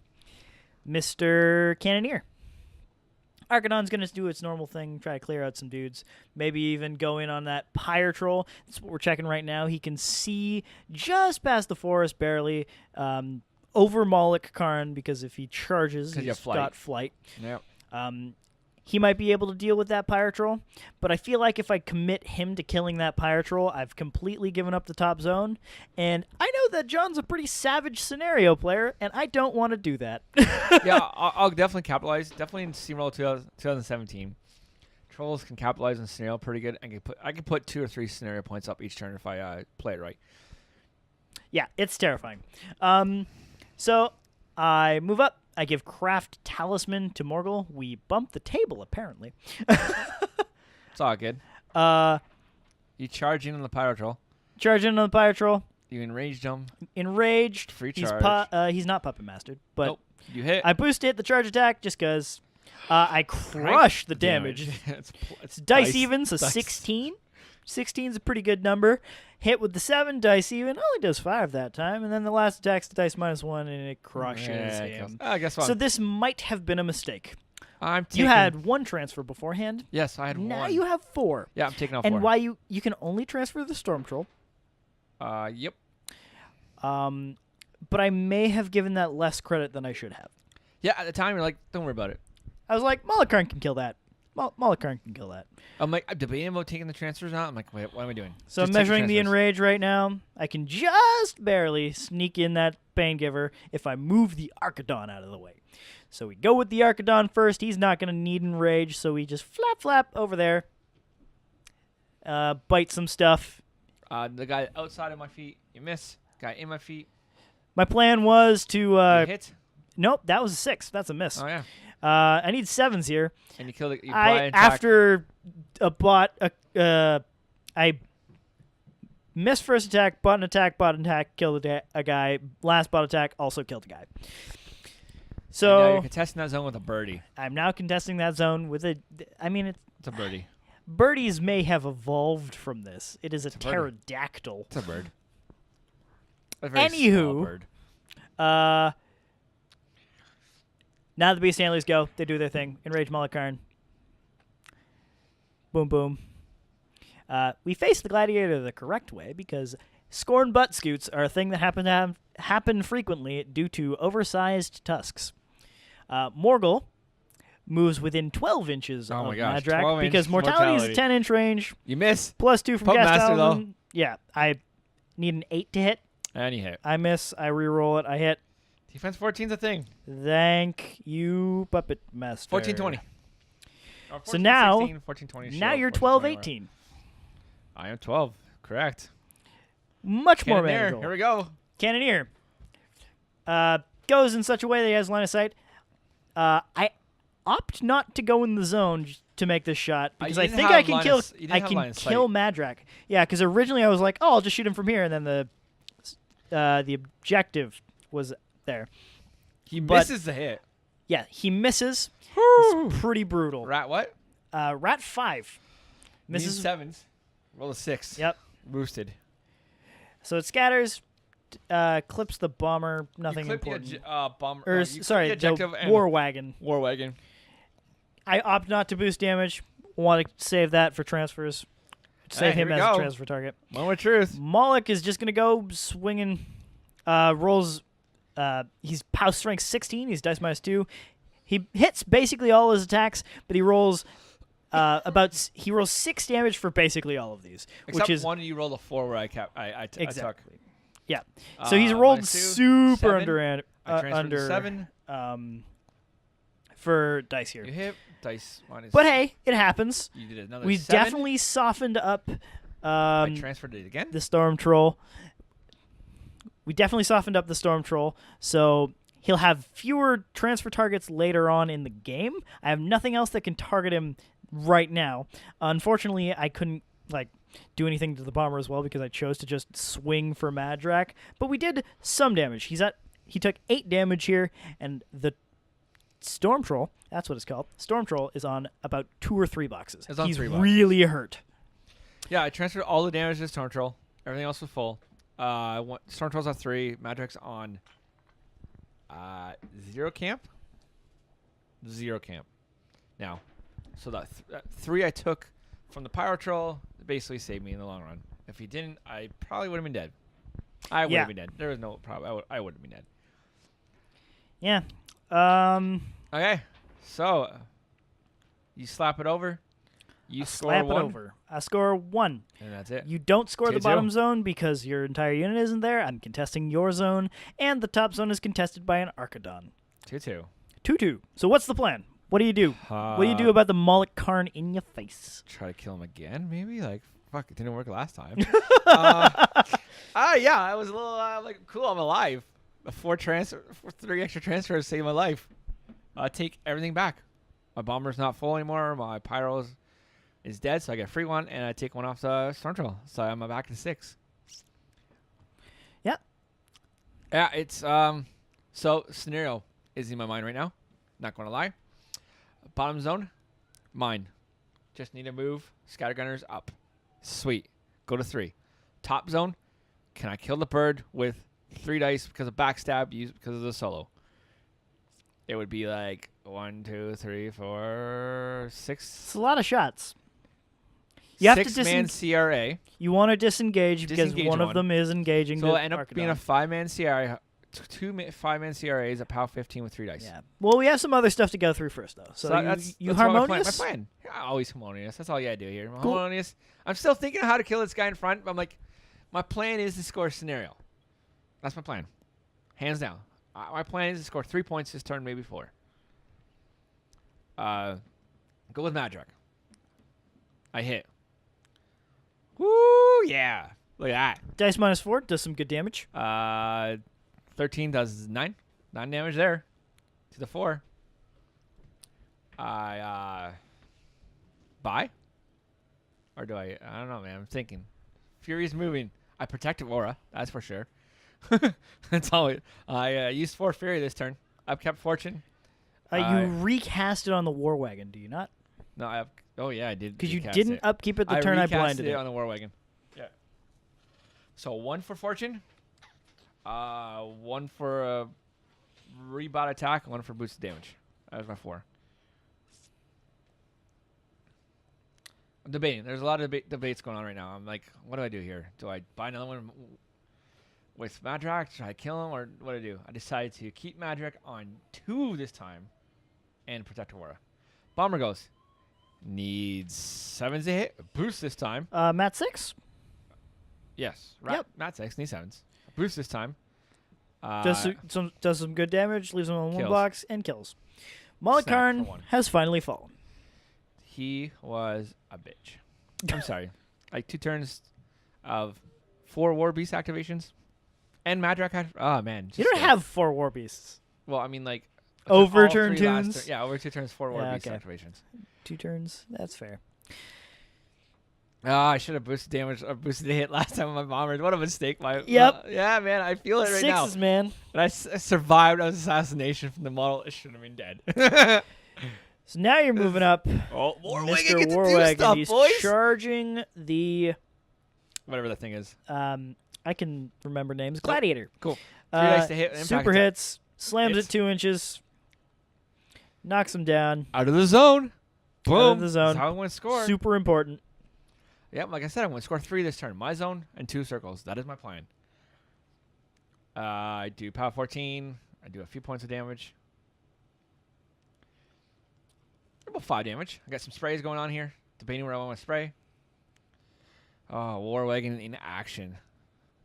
Mr. Cannoneer. Arcadon's going to do its normal thing, try to clear out some dudes, maybe even go in on that Pyre Troll. That's what we're checking right now. He can see just past the forest, barely, over Mullikarn, because if he charges, he's got flight. Yep. He might be able to deal with that Pyre Troll, but I feel like if I commit him to killing that Pyre Troll, I've completely given up the top zone, and I know that John's a pretty savage scenario player, and I don't want to do that. Yeah, I'll definitely capitalize. Definitely in Steamroll 2017. Trolls can capitalize on scenario pretty good. I can put 2 or 3 scenario points up each turn if I play it right. Yeah, it's terrifying. So I move up. I give Craft Talisman to Morghoul. We bump the table, apparently. It's all good. You charge in on the Pyro Troll. Charge in on the Pyro Troll. You enraged him. Enraged. Free charge. He's not Puppet Mastered, but nope. You hit. I boost it, the charge attack, just because I crush the damage. it's dice even, so 16. 16 is a pretty good number. Hit with the 7, dice even, only does 5 that time, and then the last attack's the dice -1, and it crushes him. I guess so this might have been a mistake. I'm taking... You had 1 transfer beforehand. Yes, I had 1. Now you have 4. Yeah, I'm taking off 4. And why you can only transfer the Storm Troll. Yep. But I may have given that less credit than I should have. Yeah, at the time you're like, don't worry about it. I was like, Mullikarn can kill that. Mullikarn can kill that. I'm like, I'm debating about taking the transfers now. I'm like, wait, what am I doing? So I'm measuring the enrage right now. I can just barely sneak in that Banegiver if I move the Arcadon out of the way. So we go with the Arcadon first. He's not going to need enrage, so we just flap over there. Bite some stuff. The guy outside of my feet, you miss. Guy in my feet. My plan was to... hit? Nope, that was a 6. That's a miss. Oh, yeah. I need 7s here. And you killed it. After a bot, I missed first attack, bot attack, killed a guy. Last bot attack also killed a guy. So and now you're contesting that zone with a birdie. I'm now contesting that zone with a. I mean, it's a birdie. Birdies may have evolved from this. It is a pterodactyl. It's a bird. A very small bird. Now the Beast Handlers go. They do their thing. Enrage Mullikarn. Boom, boom. We face the Gladiator the correct way because Scorn butt scoots are a thing that happen frequently due to oversized tusks. Morghoul moves within 12 inches of Madrak because mortality is a 10-inch range. You miss. +2 from Gas Talisman. Yeah, I need an 8 to hit. And you hit. I miss. I reroll it. I hit. Defense 14's a thing. Thank you, Puppet Master. 14-20. So now, 14-20 now you're 12-18. I am 12. Correct. Much more manageable. Here we go. Cannoneer goes in such a way that he has line of sight. I opt not to go in the zone to make this shot because I think I can kill. I can kill Madrak. Yeah, because originally I was like, oh, I'll just shoot him from here, and then the objective was there. He misses the hit. Yeah, he misses. It's pretty brutal. Rat what? Rat 5. Misses 7s. Roll a 6. Yep. Boosted. So it scatters, clips the bomber, nothing you clip important. The, bomber, or, you sorry, clip the objective the and War Wagon. War Wagon. I opt not to boost damage. Want to save that for transfers. Save him as a transfer target. Moment of truth. Moloch is just going to go swinging. Rolls. He's POW strength 16. He's dice -2. He hits basically all his attacks, but he rolls he rolls 6 damage for basically all of these. Except which is one you rolled a 4 where I took. exactly. Yeah. So he's rolled -2, super 7. I transferred under to 7. For dice here. You hit dice minus. But hey, it happens. You did another. We 7. definitely softened up I transferred it again. the Storm Troll. We definitely softened up the Storm Troll, so he'll have fewer transfer targets later on in the game. I have nothing else that can target him right now. Unfortunately, I couldn't do anything to the bomber as well because I chose to just swing for Madrak. But we did some damage. He took 8 damage here, and the Storm Troll, that's what it's called. Storm Troll is on about 2 or 3 boxes. It's on He's 3 boxes. really hurt. Yeah, I transferred all the damage to Storm Troll. Everything else was full. Storm Troll's on 3. Madrak's on 0 camp. 0 camp. Now, so that 3 I took from the Pyro Troll basically saved me in the long run. If he didn't, I probably would have been dead. I would have been dead. There was no problem. I would have been dead. Yeah. Okay, so you slap it over. You score slap 1. it over. I score 1. And that's it. You don't score the 2-2. bottom zone because your entire unit isn't there. I'm contesting your zone, and the top zone is contested by an Arcadon. 2-2. 2-2. So what's the plan? What do you do? What do you do about the Moloch Karn in your face? Try to kill him again, maybe? Fuck, it didn't work last time. Yeah, I was a little cool, I'm alive. 3 extra transfers saved my life. Take everything back. My bomber's not full anymore. My pyro is dead, so I get a free one, and I take 1 off the Storm Troll. So I'm back to 6. Yep. Yeah, it's so scenario is in my mind right now. Not gonna lie. Bottom zone, mine. Just need to move Scattergunners up. Sweet. Go to 3. Top zone, can I kill the bird with 3 dice because of backstab used because of the solo? It would be 1, 2, 3, 4, 6. It's a lot of shots. You have to 6-man CRA. You want to disengage because one of them is engaging. So the it'll end up Arcadon. being a 5-man CRA. 2 5-man CRAs at POW 15 with 3 dice. Yeah. Well, we have some other stuff to go through first, though. So that's harmonious? My plan. Yeah, always harmonious. That's all you gotta do here. Cool. Harmonious. I'm still thinking of how to kill this guy in front, but I'm my plan is to score a scenario. That's my plan. Hands down. My plan is to score 3 points this turn, maybe 4. Go with Madrak. I hit. Woo, yeah. Look at Dice -4 does some good damage. that. 13 does 9. 9 damage there. To the 4. I buy? Or do I don't know, man. I'm thinking. Fury's moving. I protected Aura, that's for sure. That's all I used 4 Fury this turn. I've kept Fortune. You recast it on the War Wagon, do you not? No, I have. Oh yeah, I did. Because you recast didn't it. upkeep it the turn I blinded it it. on the War Wagon. Yeah. So 1 for Fortune. 1 for rebot attack. 1 for boosted damage. That was my 4. I'm debating. There's a lot of debates going on right now. I'm like, what do I do here? Do I buy another one with Madrak? Should I kill him, or what do I do? I decided to keep Madrak on 2 this time and protect Aurora. Bomber goes. Needs 7s to hit. Boost this time. Mat 6? Yes. Yep. Mat 6 needs 7s. Boost this time. Does some good damage, leaves him on 1 Kills. box, and kills. Moloch Snap Karn for 1. has finally fallen. He was a bitch. I'm sorry. 2 turns of 4 War Beast activations. And Madrak had... Oh, man. You don't have 4 War Beasts. Well, I mean, Overturn all 3 last tunes? yeah, over 2 turns, 4 War Yeah, Beast okay. activations. 2 turns. That's fair. I should have boosted damage or boosted the hit last time with my bombers. What a mistake. Yep. Yeah, man. I feel it right now. 6s, man. And I survived an assassination from the model. It should have been dead. So now you're moving up. Oh, War Wagon Mr. gets War to do Wagon. stuff, He's boys. charging the Whatever that thing is. I can remember names. Gladiator. Cool. 3 dice to hit. Impact Super attack. hits. Slams it 2 inches. Knocks him down. Out of the zone. Boom. Out of the zone. That's how I want to score. Super important. Yep, like I said, I want to score 3 this turn. My zone and 2 circles. That is my plan. I do power 14. I do a few points of damage. About 5 damage. I got some sprays going on here, depending where I want to spray. Oh, War Wagon in action.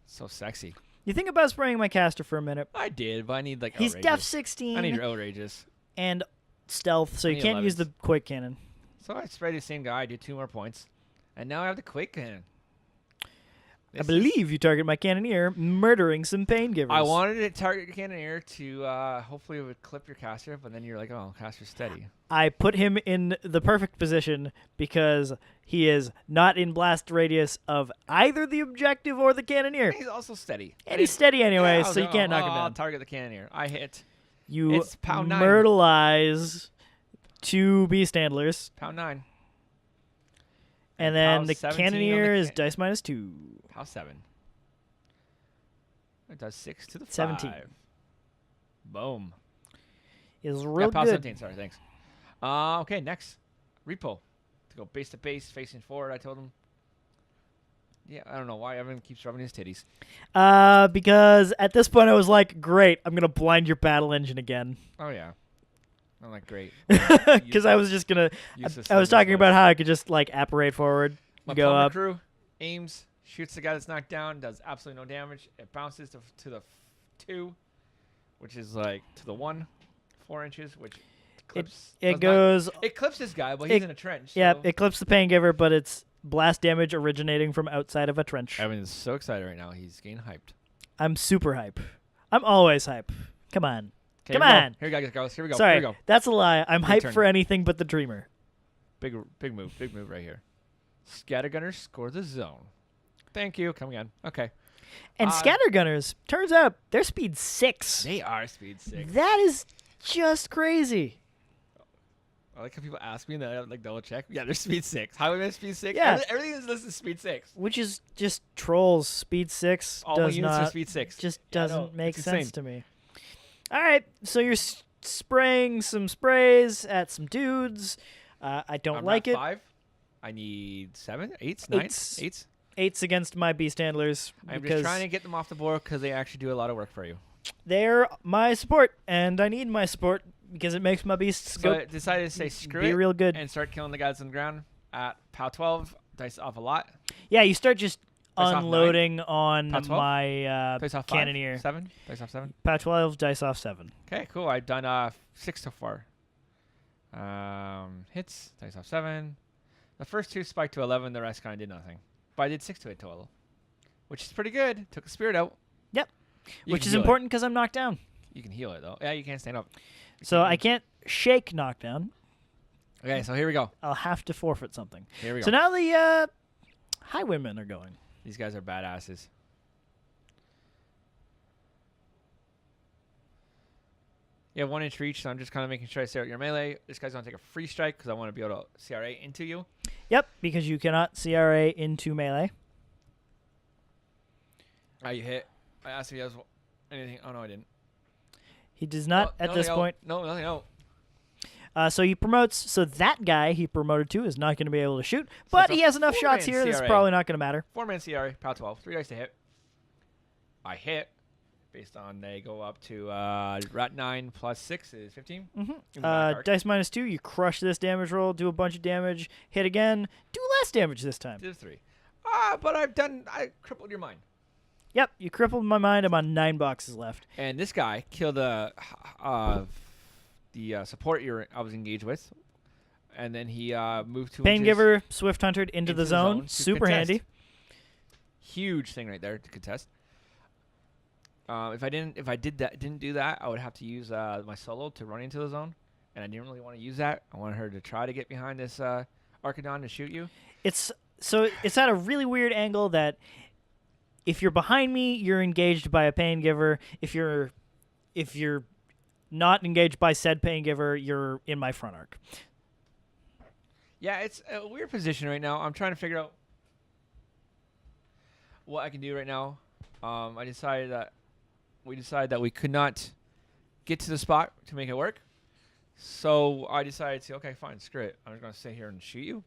So sexy. You think about spraying my caster for a minute. I did, but I need like He's outrageous. def 16 I need outrageous. and stealth, so I you need can't use 11s. the Quake Cannon. So I spray the same guy. I do 2 more points. And now I have the Quake Cannon. I believe you target my Cannoneer, murdering some pain givers. I wanted to target your Cannoneer to hopefully it would clip your caster, but then you're like, oh, caster's steady. I put him in the perfect position because he is not in blast radius of either the objective or the Cannoneer. He's also steady. And he's steady anyway, Yeah, so you can't knock him I'll down. target the Cannoneer. I hit. You It's pound 9. myrtleize 2 beast handlers, Pound 9. and then pound the 17 on the Cannoneer is dice minus 2. Pound 7. It does 6 to the 17. 5. Boom. Is Yeah, real pound good. 17. Sorry, thanks. Okay, next. Repo. To go base to base, facing forward, I told him. Yeah, I don't know why Evan keeps rubbing his titties. Because at this point I was like, great, I'm going to blind your battle engine again. Oh, yeah. I'm like, great. Because I was just going to... I was talking about how I could just, like, apparate forward, My go Pummeler up. crew aims, shoots the guy that's knocked down, does absolutely no damage. It bounces to the 2, which is like to the 1, 4 inches, which clips. It does goes... not- it clips this guy, but he's it- in a trench. Yeah, so- it clips the pain giver, but it's blast damage originating from outside of a trench. Evan is so excited right now. He's getting hyped. I'm super hype. I'm always hype. Come on. 'Kay, Come here we go. on. Here we go, guys. Here we go. Sorry, Here we go. that's a lie. I'm Your hyped turn. for anything but the Dreamer. Big move. Big move right here. Scattergunners score the zone. Thank you. Come again. Okay. And Scattergunners, turns out, they're speed 6. They are speed 6. That is just crazy. I like how people ask me that I like double check. Yeah, they're speed 6. Highwaymen speed 6. Yeah. Everything is listed speed 6. Which is just trolls. Speed 6 All my does units are not speed 6. just Yeah, I doesn't know. make It's sense insane. to me. All right, so you're spraying some sprays at some dudes. I don't I'm like at it. 5. I need 7, 8, 9, Eights. 8. 8's against my beast handlers I'm just because trying to get them off the board because they actually do a lot of work for you. they're my support, and I need my support because it makes my beasts So go I decided to say screw be it real good. and start killing the guys on the ground at POW 12. Dice off a lot. Yeah, you start just Dice off 9. unloading on Pow 12? my Dice off 5. Cannoneer. 7. Dice off 7. Pow 12, dice off 7. Okay, cool. I've done 6 so far. Hits. Dice off 7. The first 2 spiked to 11. The rest kind of did nothing. But I did 6 to it total, which is pretty good. Took the spirit out. Yep. You Which can is heal it. important because I'm knocked down. You can heal it though. Yeah, you can't stand up. So I can't shake knockdown. Okay, so here we go. I'll have to forfeit something. Here we go. So now the Highwaymen are going. These guys are badasses. You have 1 inch reach, so I'm just kind of making sure I stay out your melee. This guy's going to take a free strike because I want to be able to CRA into you. Yep, because you cannot CRA into melee. You hit. I asked if he has anything. Oh, no, I didn't. He does not at this point. No, nothing, no. So he promotes. So that guy he promoted to is not going to be able to shoot, but it's he a has enough shots 4-man here. That's CRA. probably not going to matter. 4-man CRA, POW 12. 3 dice to hit. I hit. Based on they go up to rat 9 plus 6 is 15. Dice minus 2. You crush this damage roll. Do a bunch of damage. Hit again. Do less damage this time. Did 3. But I crippled your mind. Yep, you crippled my mind. I'm on 9 boxes left. And this guy killed the support I was engaged with, and then he moved to Pain giver, Swift Huntered into the zone. to Super contest. handy. Huge thing right there to contest. If I didn't do that, I would have to use my solo to run into the zone, and I didn't really want to use that. I wanted her to try to get behind this Arcane to shoot you. It's at a really weird angle that if you're behind me, you're engaged by a pain giver. If you're not engaged by said pain giver, you're in my front arc. Yeah, it's a weird position right now. I'm trying to figure out. what I can do right now. We decided that we could not get to the spot to make it work. So I decided to, okay, fine, screw it. I'm just going to sit here and shoot you.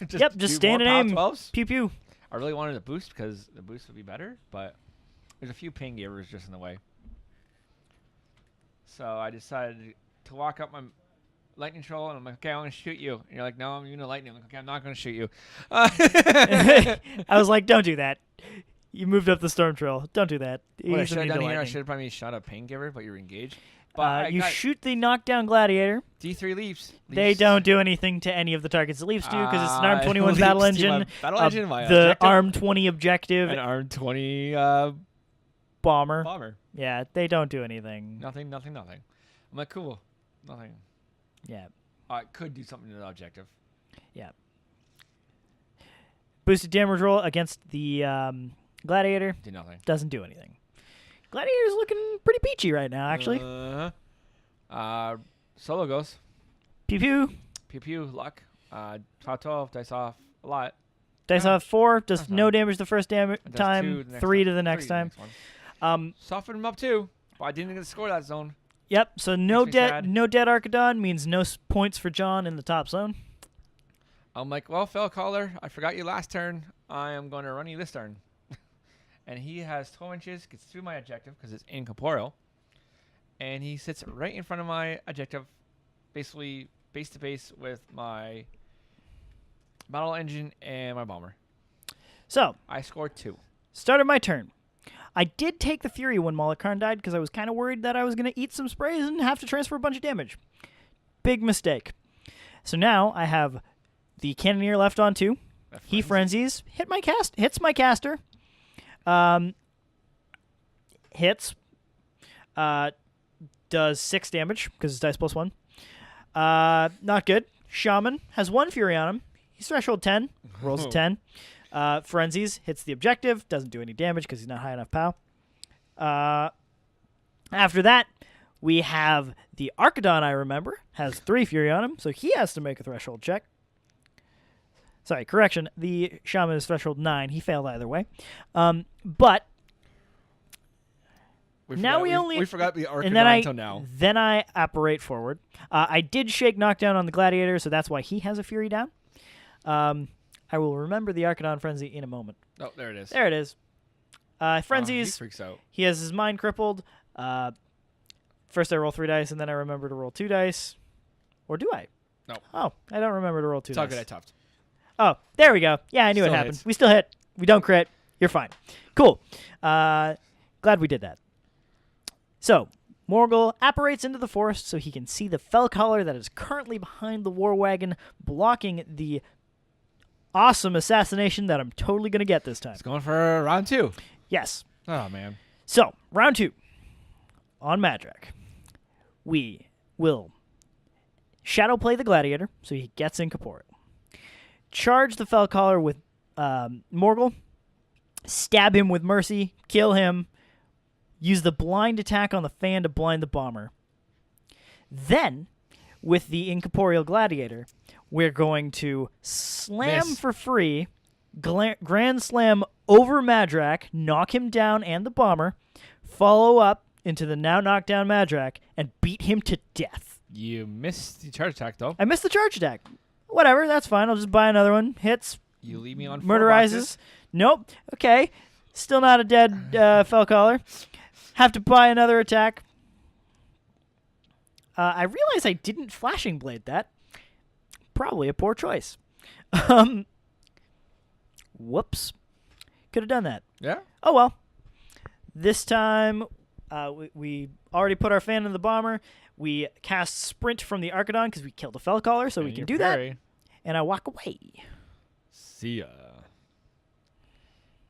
Just stand and aim. 12s. Pew pew. I really wanted a boost because the boost would be better, but there's a few ping givers just in the way. So I decided to walk up my lightning troll, and I'm like, okay, I'm going to shoot you. And you're like, no, I'm immune to lightning. I'm like, okay, I'm not going to shoot you. I was like, don't do that. You moved up the storm troll. Don't do that. What I He's should have immune to done here, I lightning. should have probably shot a ping giver, but you're engaged. But I You got shoot the knockdown gladiator. D3 leaves. They don't do anything to any of the targets the leaves do because it's an Arm 21 leaves battle to engine. my battle engine, my the objective. Arm 20 objective. An Arm 20 bomber. bomber. Yeah, they don't do anything. Nothing. I'm like, cool. Nothing. Yeah. I could do something to the objective. Yeah. Boosted damage roll against the gladiator. Do nothing. Doesn't do anything. Gladiator's looking pretty peachy right now, actually. Solo goes. Pew pew. Pew pew. Luck. Top 12. Dice off a lot. Dice off 4. Does That's no fine. damage the first Does time. 2 the next 3 to time. the next 3 time. one. Soften him up too. But I didn't get to score that zone. Yep. So no Makes me sad. no dead Archidon means no points for John in the top zone. I'm like, well, Fell Caller, I forgot you last turn. I am going to run you this turn. And he has 12 inches, gets through my objective because it's incorporeal. And he sits right in front of my objective, basically base to base with my battle engine and my bomber. So I scored 2. started my turn. I did take the Fury when Malakarn died because I was kind of worried that I was going to eat some sprays and have to transfer a bunch of damage. Big mistake. So now I have the Cannoneer left on 2. He frenzies. Hits my caster. Hits. Does 6 damage because it's dice plus 1. Not good. Shaman has 1 Fury on him. He's threshold 10. Rolls a 10. Frenzies. Hits the objective. Doesn't do any damage because he's not high enough POW. After that, we have the Archidon, I remember. Has 3 Fury on him, so he has to make a threshold check. Sorry, correction. The Shaman is threshold 9. He failed either way. But now we forgot the Arcane and then until now. Then I apparate forward. I did shake knockdown on the Gladiator, so that's why he has a Fury down. I will remember the Archidon Frenzy in a moment. Oh, there it is. There it is. Frenzies. He freaks out. He has his mind crippled. First I roll 3 dice, and then I remember to roll 2 dice. Or do I? No. Oh, I don't remember to roll 2 It's all dice. good. I topped. Oh, there we go. Yeah, I knew it Still happened. hits. We still hit. We don't crit. You're fine. Cool. Glad we did that. So, Morghoul apparates into the forest so he can see the fell collar that is currently behind the War Wagon, blocking the awesome assassination that I'm totally going to get this time. It's going for round 2. Yes. Oh, man. So, round 2. On Madrak. We will shadow play the Gladiator so he gets incorporeal. Charge the fell collar with Morghoul. Stab him with Mercy. Kill him. Use the blind attack on the fan to blind the bomber. Then, with the incorporeal Gladiator, we're going to slam Miss. for free, grand slam over Madrak, knock him down and the bomber, follow up into the now knocked down Madrak, and beat him to death. You missed the charge attack, though. I missed the charge attack. Whatever, that's fine. I'll just buy another one. Hits. You leave me on 4 Murderizes. boxes. Nope. Okay. Still not a dead fell collar. Have to buy another attack. I realize I didn't flashing blade that. Probably a poor choice. Whoops. Could have done that. Yeah? Oh well. This time, we already put our fan in the bomber. We cast Sprint from the Archidon because we killed a fell collar, so we And can you do parry. that. And I walk away. See ya.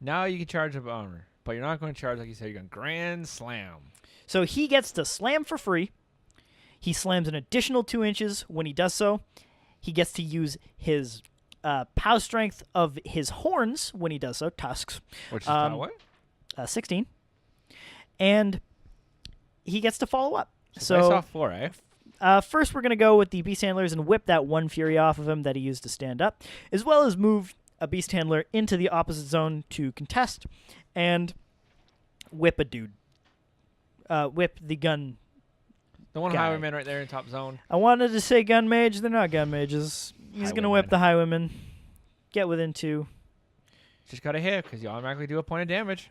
Now you can charge a bomber, but you're not going to charge like you said. You're going to grand slam. So he gets to slam for free. He slams an additional 2 inches when he does so. He gets to use his POW strength of his horns when he does so, tusks. Which is about what? 16. And he gets to follow up. So dice off 4, eh? First, we're going to go with the Beast Handlers and whip that 1 Fury off of him that he used to stand up, as well as move a beast handler into the opposite zone to contest and whip a dude. Whip the gun. The one guy. Highwayman right there in top zone. I wanted to say gun mage. They're not gun mages. He's going to whip Highwaymen. the Highwaymen. Get within 2. Just got to hit because you automatically do a point of damage.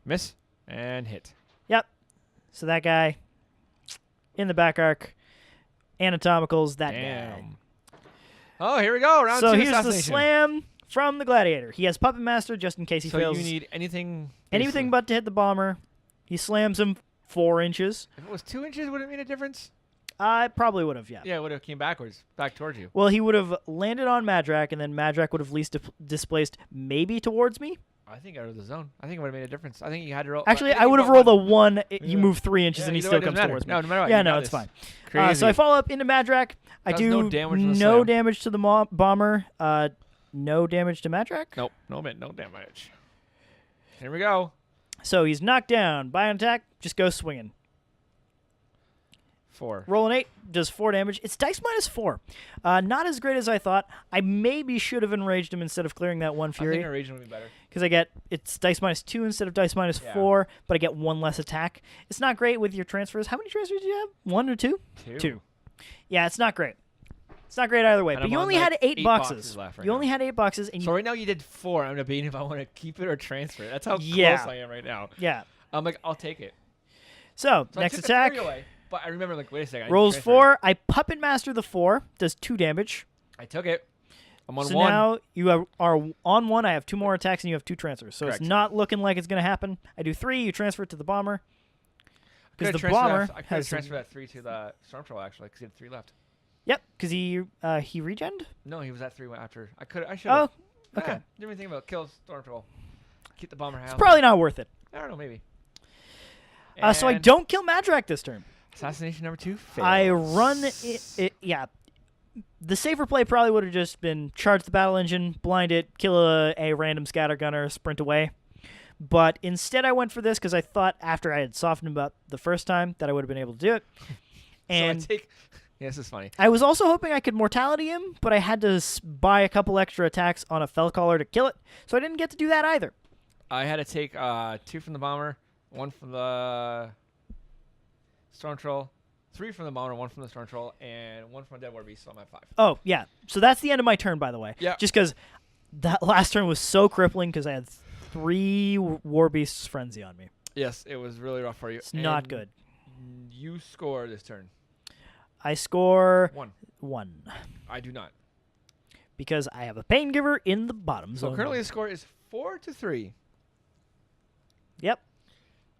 Miss and hit. Yep. So that guy in the back arc. Anatomicals, that guy. Damn. Oh, here we go. Round So 2 here's the assassination. slam from the Gladiator. He has Puppet Master just in case he So fails. you need anything. Anything but to hit the bomber. He slams him 4 inches. If it was 2 inches, would it make a difference? I probably would have, yeah. Yeah, it would have came backwards, back towards you. Well, he would have landed on Madrak, and then Madrak would have least displaced maybe towards me. I think out of the zone. I think it would have made a difference. I think you had to roll. Actually, I would have rolled a 1. You Yeah. move 3 inches, Yeah, and he either still way, comes doesn't towards me. matter. No matter what. Yeah, you no, got it's this. fine. Crazy. So I follow up into Madrak. I Does do no damage to the no slam. damage to the bomber. No damage to Madrak. Nope. No damage. Here we go. So he's knocked down. By an attack, just go swinging. 4. Roll an 8, does 4 damage. It's dice minus 4. Not as great as I thought. I maybe should have enraged him instead of clearing that 1 I think fury. a region would be better. Because it's dice minus 2 instead of dice minus Yeah. 4, but I get 1 less attack. It's not great with your transfers. How many transfers do you have? 1 or 2? 2. Yeah, it's not great. It's not great either way. And But I'm you on, only like, had 8 8 boxes. boxes left right You now. only had 8 boxes, and So right now you did 4. I'm debating if I want to keep it or transfer it. That's how Yeah. close I am right now. yeah. I'm like, I'll take it. So So I next took attack the 3 away, but I remember, like, wait a second. I need to rolls transfer it. 4. I Puppet Master the 4, does 2 damage. I took it. I'm on So 1. now you are on 1. I have 2 more attacks, and you have 2 transfers. So Correct. it's not looking like it's going to happen. I do 3. You transfer it to the bomber. Because the I bomber could have has transferred that 3 to the Storm Troll, actually, because he had 3 left. Yep, because he regened. No, he was at 3 after. I should have. Oh, okay. Didn't even think about it. Kill Storm Troll. Keep the bomber house. It's probably not worth it. I don't know, maybe. So I And don't kill Madrak this turn. Assassination number 2 fails. I run it. Yeah. The safer play probably would have just been charge the battle engine, blind it, kill a random Scattergunner, sprint away. But instead I went for this because I thought after I had softened him up the first time that I would have been able to do it. And So I take. Yeah, this is funny. I was also hoping I could mortality him, but I had to buy a couple extra attacks on a Fellcaller to kill it, so I didn't get to do that either. I had to take 2 from the bomber, 1 from the Storm Troll, 3 from the bomber, 1 from the Storm Troll, and 1 from the Dead War Beast, so I'm at 5. Oh, yeah. So that's the end of my turn, by the way. Yeah. Just because that last turn was so crippling because I had 3 War Beasts Frenzy on me. Yes, it was really rough for you. It's not And good. You score this turn. I score 1. 1 I do not. because I have a Pain Giver in the bottom So zone. currently the score is 4-3. Yep.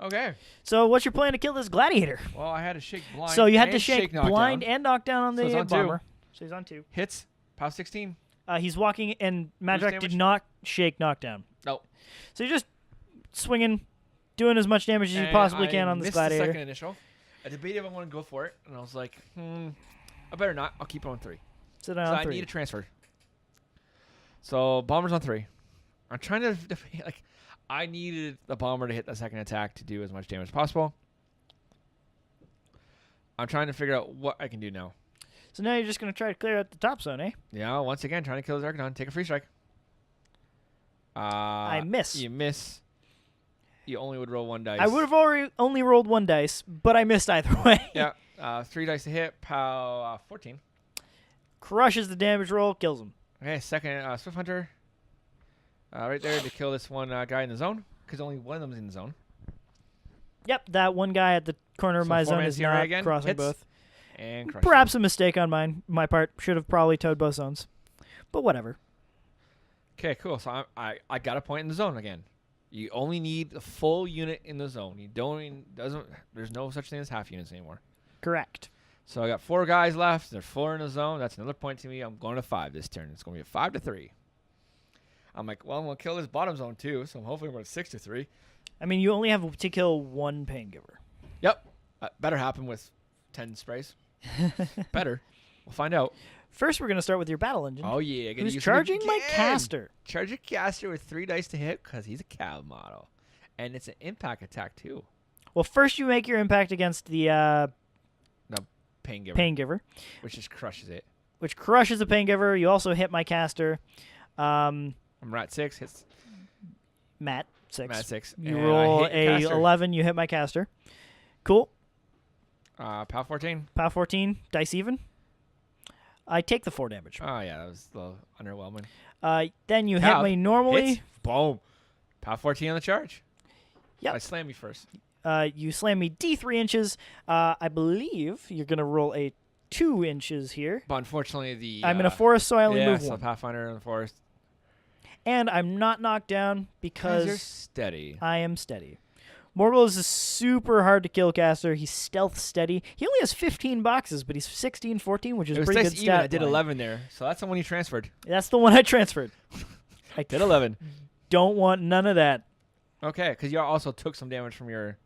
Okay. So what's your plan to kill this Gladiator? Well, I had to shake blind. So you had to and shake knockdown. blind and knock down on So he's the on 2. bomber. So he's on 2. Hits. Pow 16. He's walking, and Madrak damage? did not shake knockdown. No. So you're just swinging, doing as much damage as you And possibly I can on this missed Gladiator. The second initial. I debated if I want to go for it, and I was like, I better not. I'll keep it on 3. Sit So down on I 3. need a transfer. So bomber's on 3. I'm trying to like. I needed the bomber to hit the second attack to do as much damage as possible. I'm trying to figure out what I can do now. So now you're just going to try to clear out the top zone, eh? Yeah, once again, trying to kill his Arcane. Take a free strike. I miss. You miss. You only would roll 1 dice. I would have already only rolled 1 dice, but I missed either way. Yeah. 3 dice to hit. Pow 14. Crushes the damage roll, kills him. Okay, second Swift Hunter. Right there to kill this one guy in the zone, because only one of them is in the zone. Yep, that one guy at the corner of So my 4 zone man is CRA not again, crossing hits. both. And crush Perhaps a mistake on my part. Should have probably towed both zones. But whatever. Okay, cool. So I got a point in the zone again. You only need the full unit in the zone. You there's no such thing as half units anymore. Correct. So I got 4 guys left. There's 4 in the zone. That's another point to me. I'm going to 5 this turn. It's going to be a 5-3. I'm like, well, I'm going to kill this bottom zone too. So I'm hopefully going to 6-3. I mean, you only have to kill 1 Pain Giver. Yep. Better happen with 10 sprays. Better. We'll find out. First, we're going to start with your battle engine. Oh, yeah. Who's charging my caster. Charge a caster with 3 dice to hit because he's a cow model. And it's an impact attack too. Well, first you make your impact against the Pain Giver. Pain Giver, Which just crushes it. which crushes the Pain Giver. You also hit my caster. Um, I'm rat 6. Hits Matt 6. Matt 6. You And I roll hit a caster. 11. You hit my caster. Cool. Pow 14. Pow 14. Dice even. I take the 4 damage. Oh, yeah, that was a little underwhelming. Then you Pow. hit me normally. Hits. Boom. Pow 14 on the charge. Yep. I slam you first. You slam me D3 inches. I believe you're going to roll a 2 inches here. But unfortunately, I'm in a forest, so I only yeah, move so 1. Pathfinder in the forest. And I'm not knocked down Because you're because steady. I am steady. Morghoul is a super hard to kill caster. He's stealth steady. He only has 15 boxes, but he's 16, 14, which is It was pretty nice good even. stat I did line. 11 there. So that's the one you transferred. That's the one I transferred. I Did 11. don't want none of that. Okay, because you also took some damage from your...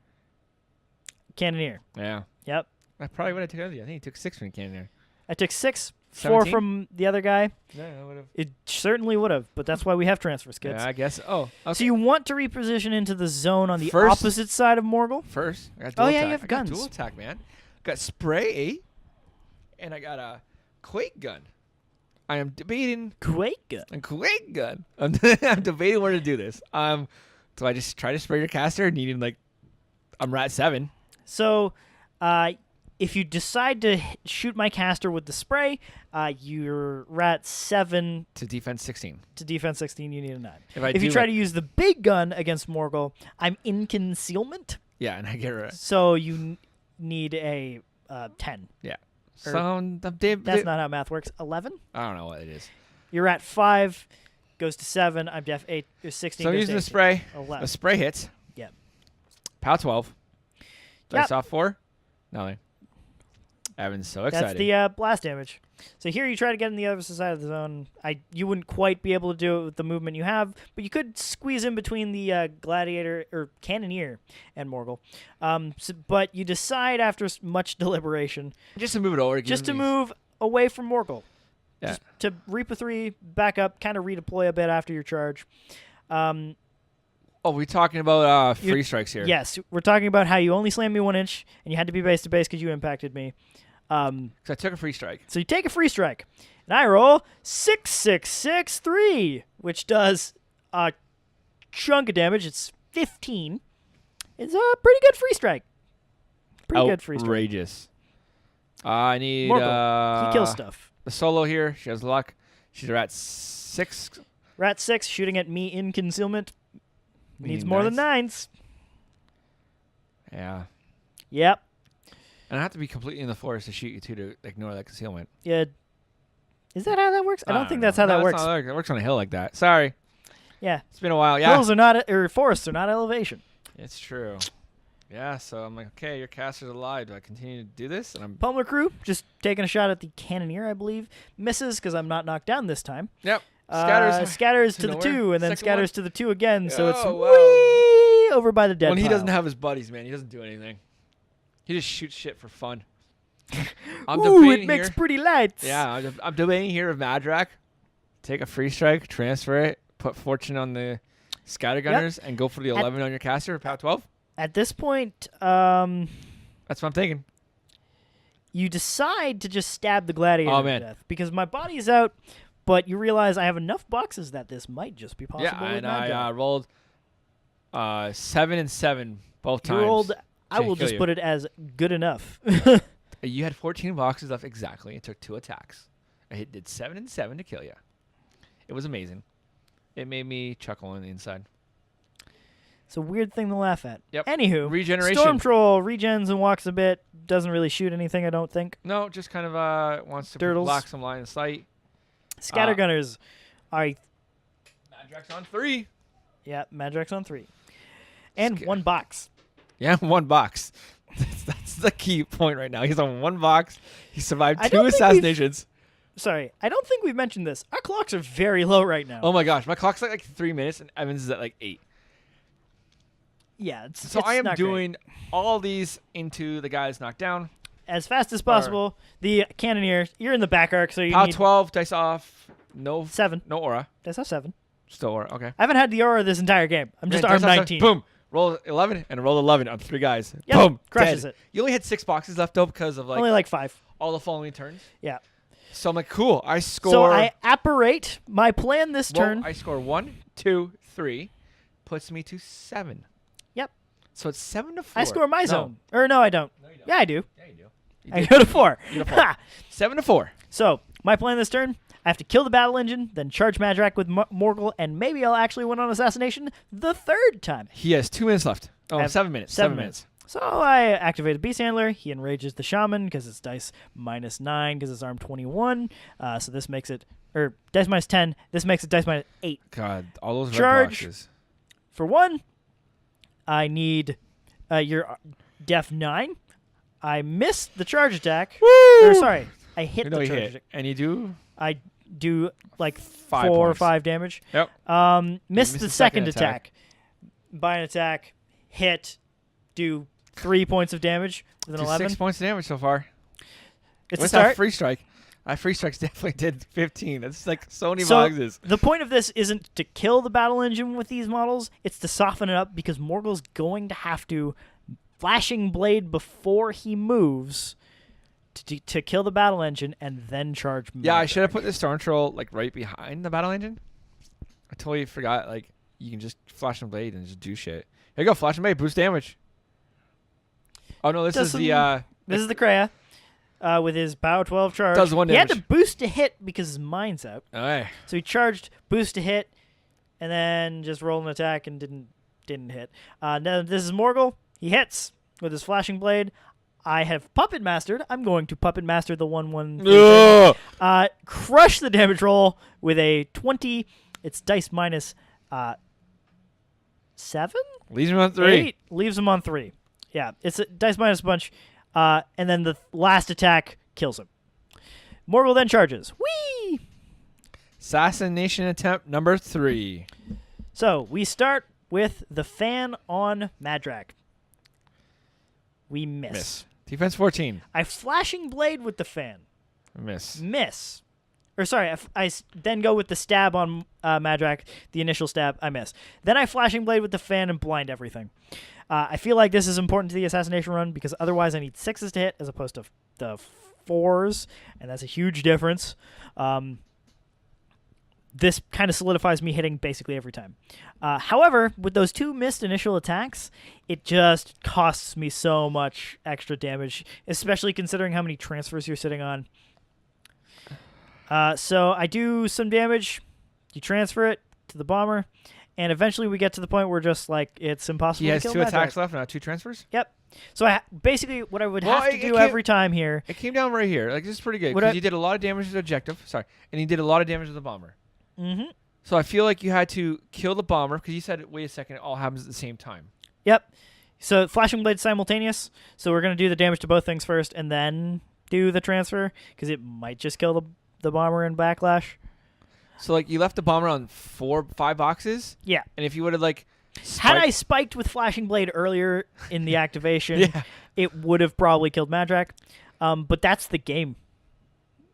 Cannoneer. Yeah. Yep. I probably would have taken you. I think you took 6 from your Cannoneer. I took 6, 4 17? from the other guy. Yeah, I would have. It certainly would have, but that's why we have transfer skits. Yeah, I guess. Oh, okay. So you want to reposition into the zone on the First- opposite side of Morghoul? First, I got Oh, dual yeah, attack. you have I got guns. dual attack, man. Got spray, and I got a quake gun. I am debating Quake gun. a quake gun. I'm debating where to do this. Do I just try to spray your caster, needing like, I'm rat 7. So, if you decide to shoot my caster with the spray, you're rat 7 To defense 16. to defense 16. You need a 9. If I If you do try it- to use the big gun against Morghoul, I'm in concealment, Yeah, and I get rid. so you need a 10. Yeah. Or- So I'm That's not how math works. 11. I don't know what it is. You're at 5, goes to 7. I'm def 8. 16. So I'm goes using to the spray. 11. The spray hits. Yep. Pow 12. Dice Yep. off 4. Nothing. Evan's so excited. That's the blast damage. So here you try to get in the other side of the zone. You wouldn't quite be able to do it with the movement you have, but you could squeeze in between the gladiator or cannoneer and Morghoul. But you decide after much deliberation Just to move it over. just to move away from Morghoul. Yeah. Just to reap a 3, back up, kind of redeploy a bit after your charge. Oh, we're talking about You- free strikes here. Yes, we're talking about how you only slammed me 1 inch, and you had to be base to base because you impacted me. Because I took a free strike. So you take a free strike, and I roll 6, 6, 6, 3, which does a chunk of damage. It's 15. It's a pretty good free strike. Pretty good free strike. Outrageous. I need Morghoul, he kills stuff. the solo here. She has luck. She's a rat 6. Rat 6 shooting at me in concealment. Needs Needing more than 9s. 9s. Yeah. Yep. And I have to be completely in the forest to shoot you too to ignore that concealment. Yeah. Is that how that works? I don't think that's how that works. It works on a hill like that. Sorry. Yeah. It's been a while. Yeah. Hills are not, or forests are not elevation. It's true. Yeah, so I'm like, okay, your caster's alive. Do I continue to do this? And I'm Pummeler crew just taking a shot at the cannoneer, I believe. Misses because I'm not knocked down this time. Yep. Scatters. Scatters to to the nowhere. 2, and then Second scatters to the 2 again. So it's Oh, wow. way over by the dead When he pile. doesn't have his buddies, man, he doesn't do anything. He just shoots shit for fun. I'm Ooh, it debating makes here. pretty lights. Yeah, I'm debating here of Madrak. Take a free strike, transfer it, put fortune on the Scattergunners, and go for the 11 on your caster, pow 12. At this point, That's what I'm thinking. you decide to just stab the gladiator Oh, to man. death because my body's out, but you realize I have enough boxes that this might just be possible. Yeah, with and I Madrak. rolled 7 and 7 both You times. rolled. I to will kill just you. put it as good enough. You had 14 boxes left exactly. It took 2 attacks. I did 7 and 7 to kill you. It was amazing. It made me chuckle on the inside. It's a weird thing to laugh at. Yep. Anywho, Regeneration. Storm Troll regens and walks a bit. Doesn't really shoot anything, I don't think. No, just kind of wants to Turtles. block some line of sight. Scattergunners are, Madrak's on 3. yeah, Madrak's on 3. And Sca- 1 box. Yeah, 1 box. That's the key point right now. He's on 1 box. He survived I 2 don't think assassinations. Sorry, I don't think we've mentioned this. Our clocks are very low right now. Oh my gosh, my clock's like 3 minutes and Evans is at like 8. Yeah, it's So I am not great. doing all these into the guys knocked down. as fast as possible. The cannoneer, you're in the back arc, so you Pow need 12, dice off. No 7. No aura. That's not 7. Still aura. Okay. I haven't had the aura this entire game. I'm just Yeah, armed dice off 19. Boom. Roll 11 and roll 11 on 3 guys. Yep, Boom. crushes dead. it. You only had 6 boxes left though because of like Only like 5. all the following turns. Yeah. So I'm like, cool. I score. So I apparate. My plan this turn. I score 1, 2, 3, puts me to 7. Yep. So it's 7 to 4. I score my zone. Or no, I don't. No, you don't. Yeah, I do. Yeah, you do. I go to 4. You go to 4. 7 to 4. So my plan this turn. I have to kill the battle engine, then charge Madrak with Morghoul, and maybe I'll actually win on assassination the third time. He has 2 minutes left. Oh, 7 minutes. 7 minutes. So I activate the Beast Handler. He enrages the Shaman because it's dice -9 because it's arm 21. So this makes it, or dice -10. This makes it dice -8. God, all those Charge. red boxes. For 1, I need your def 9. I missed the charge attack. Woo! Or sorry, I hit the charge attack. And you do? I do like 5 4 or points. 5 damage. Yep. Missed the second attack. Buy an attack, hit, do 3 points of damage with an 11. 6 points of damage so far. It's a What's start. that free strike? That free strikes definitely did 15. That's like so many So boxes. the point of this isn't to kill the battle engine with these models. It's to soften it up because Morghoul's going to have to flashing blade before he moves to kill the battle engine and then charge. Yeah, I Madrak. should have put the Storm Troll like right behind the battle engine. I totally forgot. Like you can just flash and blade and just do shit. Here you go, flash and blade, boost damage. Oh no, this is the This is the Kreia with his Power 12 charge. Does 1 He had damage. to boost to hit because his mind's out. Alright. So he charged, boost to hit, and then just rolled an attack and didn't hit. Now this is Morghoul. He hits with his flashing blade. I have Puppet Mastered. I'm going to Puppet Master the 1/1. Crush the damage roll with a 20. It's dice -7? Leaves him on 3. 8. Leaves him on 3. Yeah, it's a dice minus a bunch. And then the last attack kills him. Morghoul then charges. Whee! Assassination attempt number 3. So we start with the fan on Madrak. We miss. Defense 14. I flashing blade with the fan. Miss. Or sorry, I then go with the stab on Madrak, the initial stab. I miss. Then I flashing blade with the fan and blind everything. I feel like this is important to the assassination run because otherwise I need 6s to hit as opposed to the 4s, and that's a huge difference. This kind of solidifies me hitting basically every time. However, with those 2 missed initial attacks, it just costs me so much extra damage, especially considering how many transfers you're sitting on. So I do some damage. You transfer it to the bomber, and eventually we get to the point where just like it's impossible He has to kill 2 Madrak. attacks left now, 2 transfers. Yep. So basically what I would Well, have to it do can't- every time here. It came down right here. Like this is pretty good What because I- you did a lot of damage to the objective. Sorry, and you did a lot of damage to the bomber. Mm-hmm. So I feel like you had to kill the bomber because you said, wait a second, it all happens at the same time. Yep. So flashing blade simultaneous. So we're gonna do the damage to both things first, and then do the transfer because it might just kill the bomber in backlash. So like you left the bomber on 4-5 boxes, Yeah. and if you would have like Had I spiked with flashing blade earlier in the activation, Yeah. it would have probably killed Madrak. But that's the game.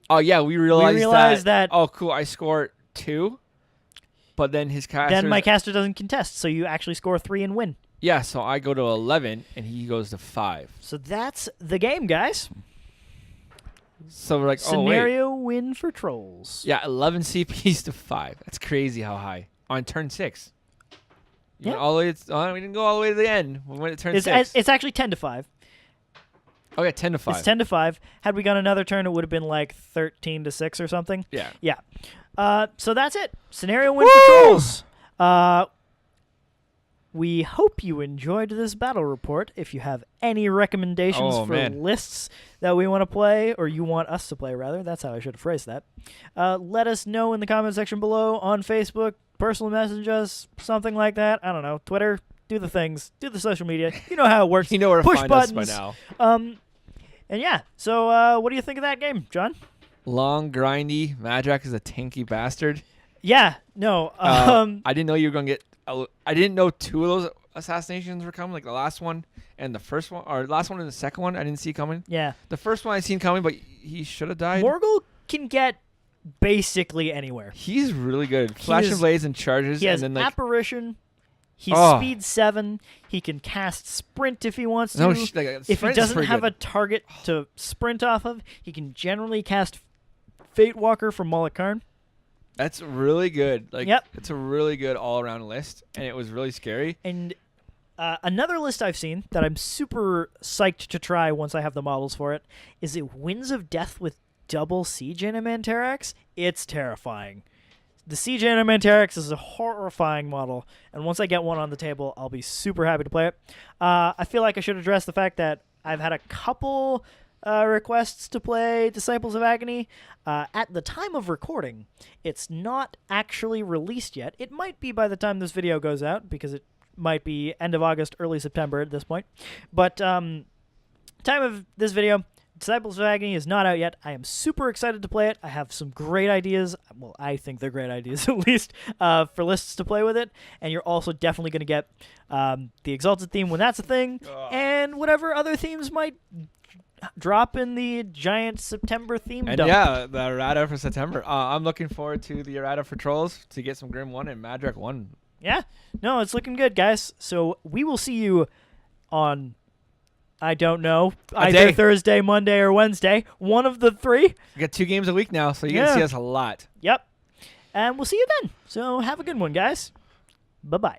Oh yeah, we realized that- Oh cool, I scored 2, but then his caster. Then my caster doesn't contest, so you actually score 3 and win. Yeah, so I go to 11 and he goes to 5. So that's the game, guys. So we're like, Scenario win for trolls. yeah, 11 CPs to 5. That's crazy how high on turn 6. You went all the way. We didn't go all the way to the end. We went to turn 6. It's actually 10 to 5. Oh yeah, 10 to 5. It's 10 to 5. Had we gone another turn, it would have been like 13 to 6 or something. Yeah. Yeah. So that's it. Scenario win for trolls. We hope you enjoyed this battle report. If you have any recommendations for lists that we want to play, or you want us to play, rather, that's how I should have phrased that, let us know in the comment section below on Facebook, personal message us, something like that. I don't know. Twitter, do the things, do the social media. You know how it works. You know where to Push find buttons. us by now. And yeah, so what do you think of that game, John? Long, grindy. Madrak is a tanky bastard. Yeah, no. I didn't know you were going to get... I didn't know 2 of those assassinations were coming, like the last one and the first one, or last one and the second one I didn't see coming. Yeah. The first one I seen coming, but he should have died. Morghoul can get basically anywhere. He's really good. Flashing blades and charges. He has and then, like, apparition. He's speed 7. He can cast sprint if he wants to. Like, if he doesn't have a target to sprint off of, he can generally cast Fate Walker from Karn. That's really good. Like, Yep. It's a really good all-around list, and it was really scary. And another list I've seen that I'm super psyched to try once I have the models for it is it Winds of Death with double Siege Animantarax. It's terrifying. The Siege Animantarax is a horrifying model, and once I get one on the table, I'll be super happy to play it. I feel like I should address the fact that I've had a couple requests to play Disciples of Agony. At the time of recording, it's not actually released yet. It might be by the time this video goes out, because it might be end of August, early September at this point. But time of this video, Disciples of Agony is not out yet. I am super excited to play it. I have some great ideas. Well, I think they're great ideas, at least, for lists to play with it. And you're also definitely going to get the Exalted theme when that's a thing, and whatever other themes might drop in the giant September theme And dump. yeah, the errata for September. I'm looking forward to the errata for Trolls to get some Grim 1 and Madrak 1. Yeah. No, it's looking good, guys. So we will see you on, I don't know, either Thursday, Monday, or Wednesday. One of the three. We got 2 games a week now, so you're going to see us a lot. Yep. And we'll see you then. So have a good one, guys. Bye-bye.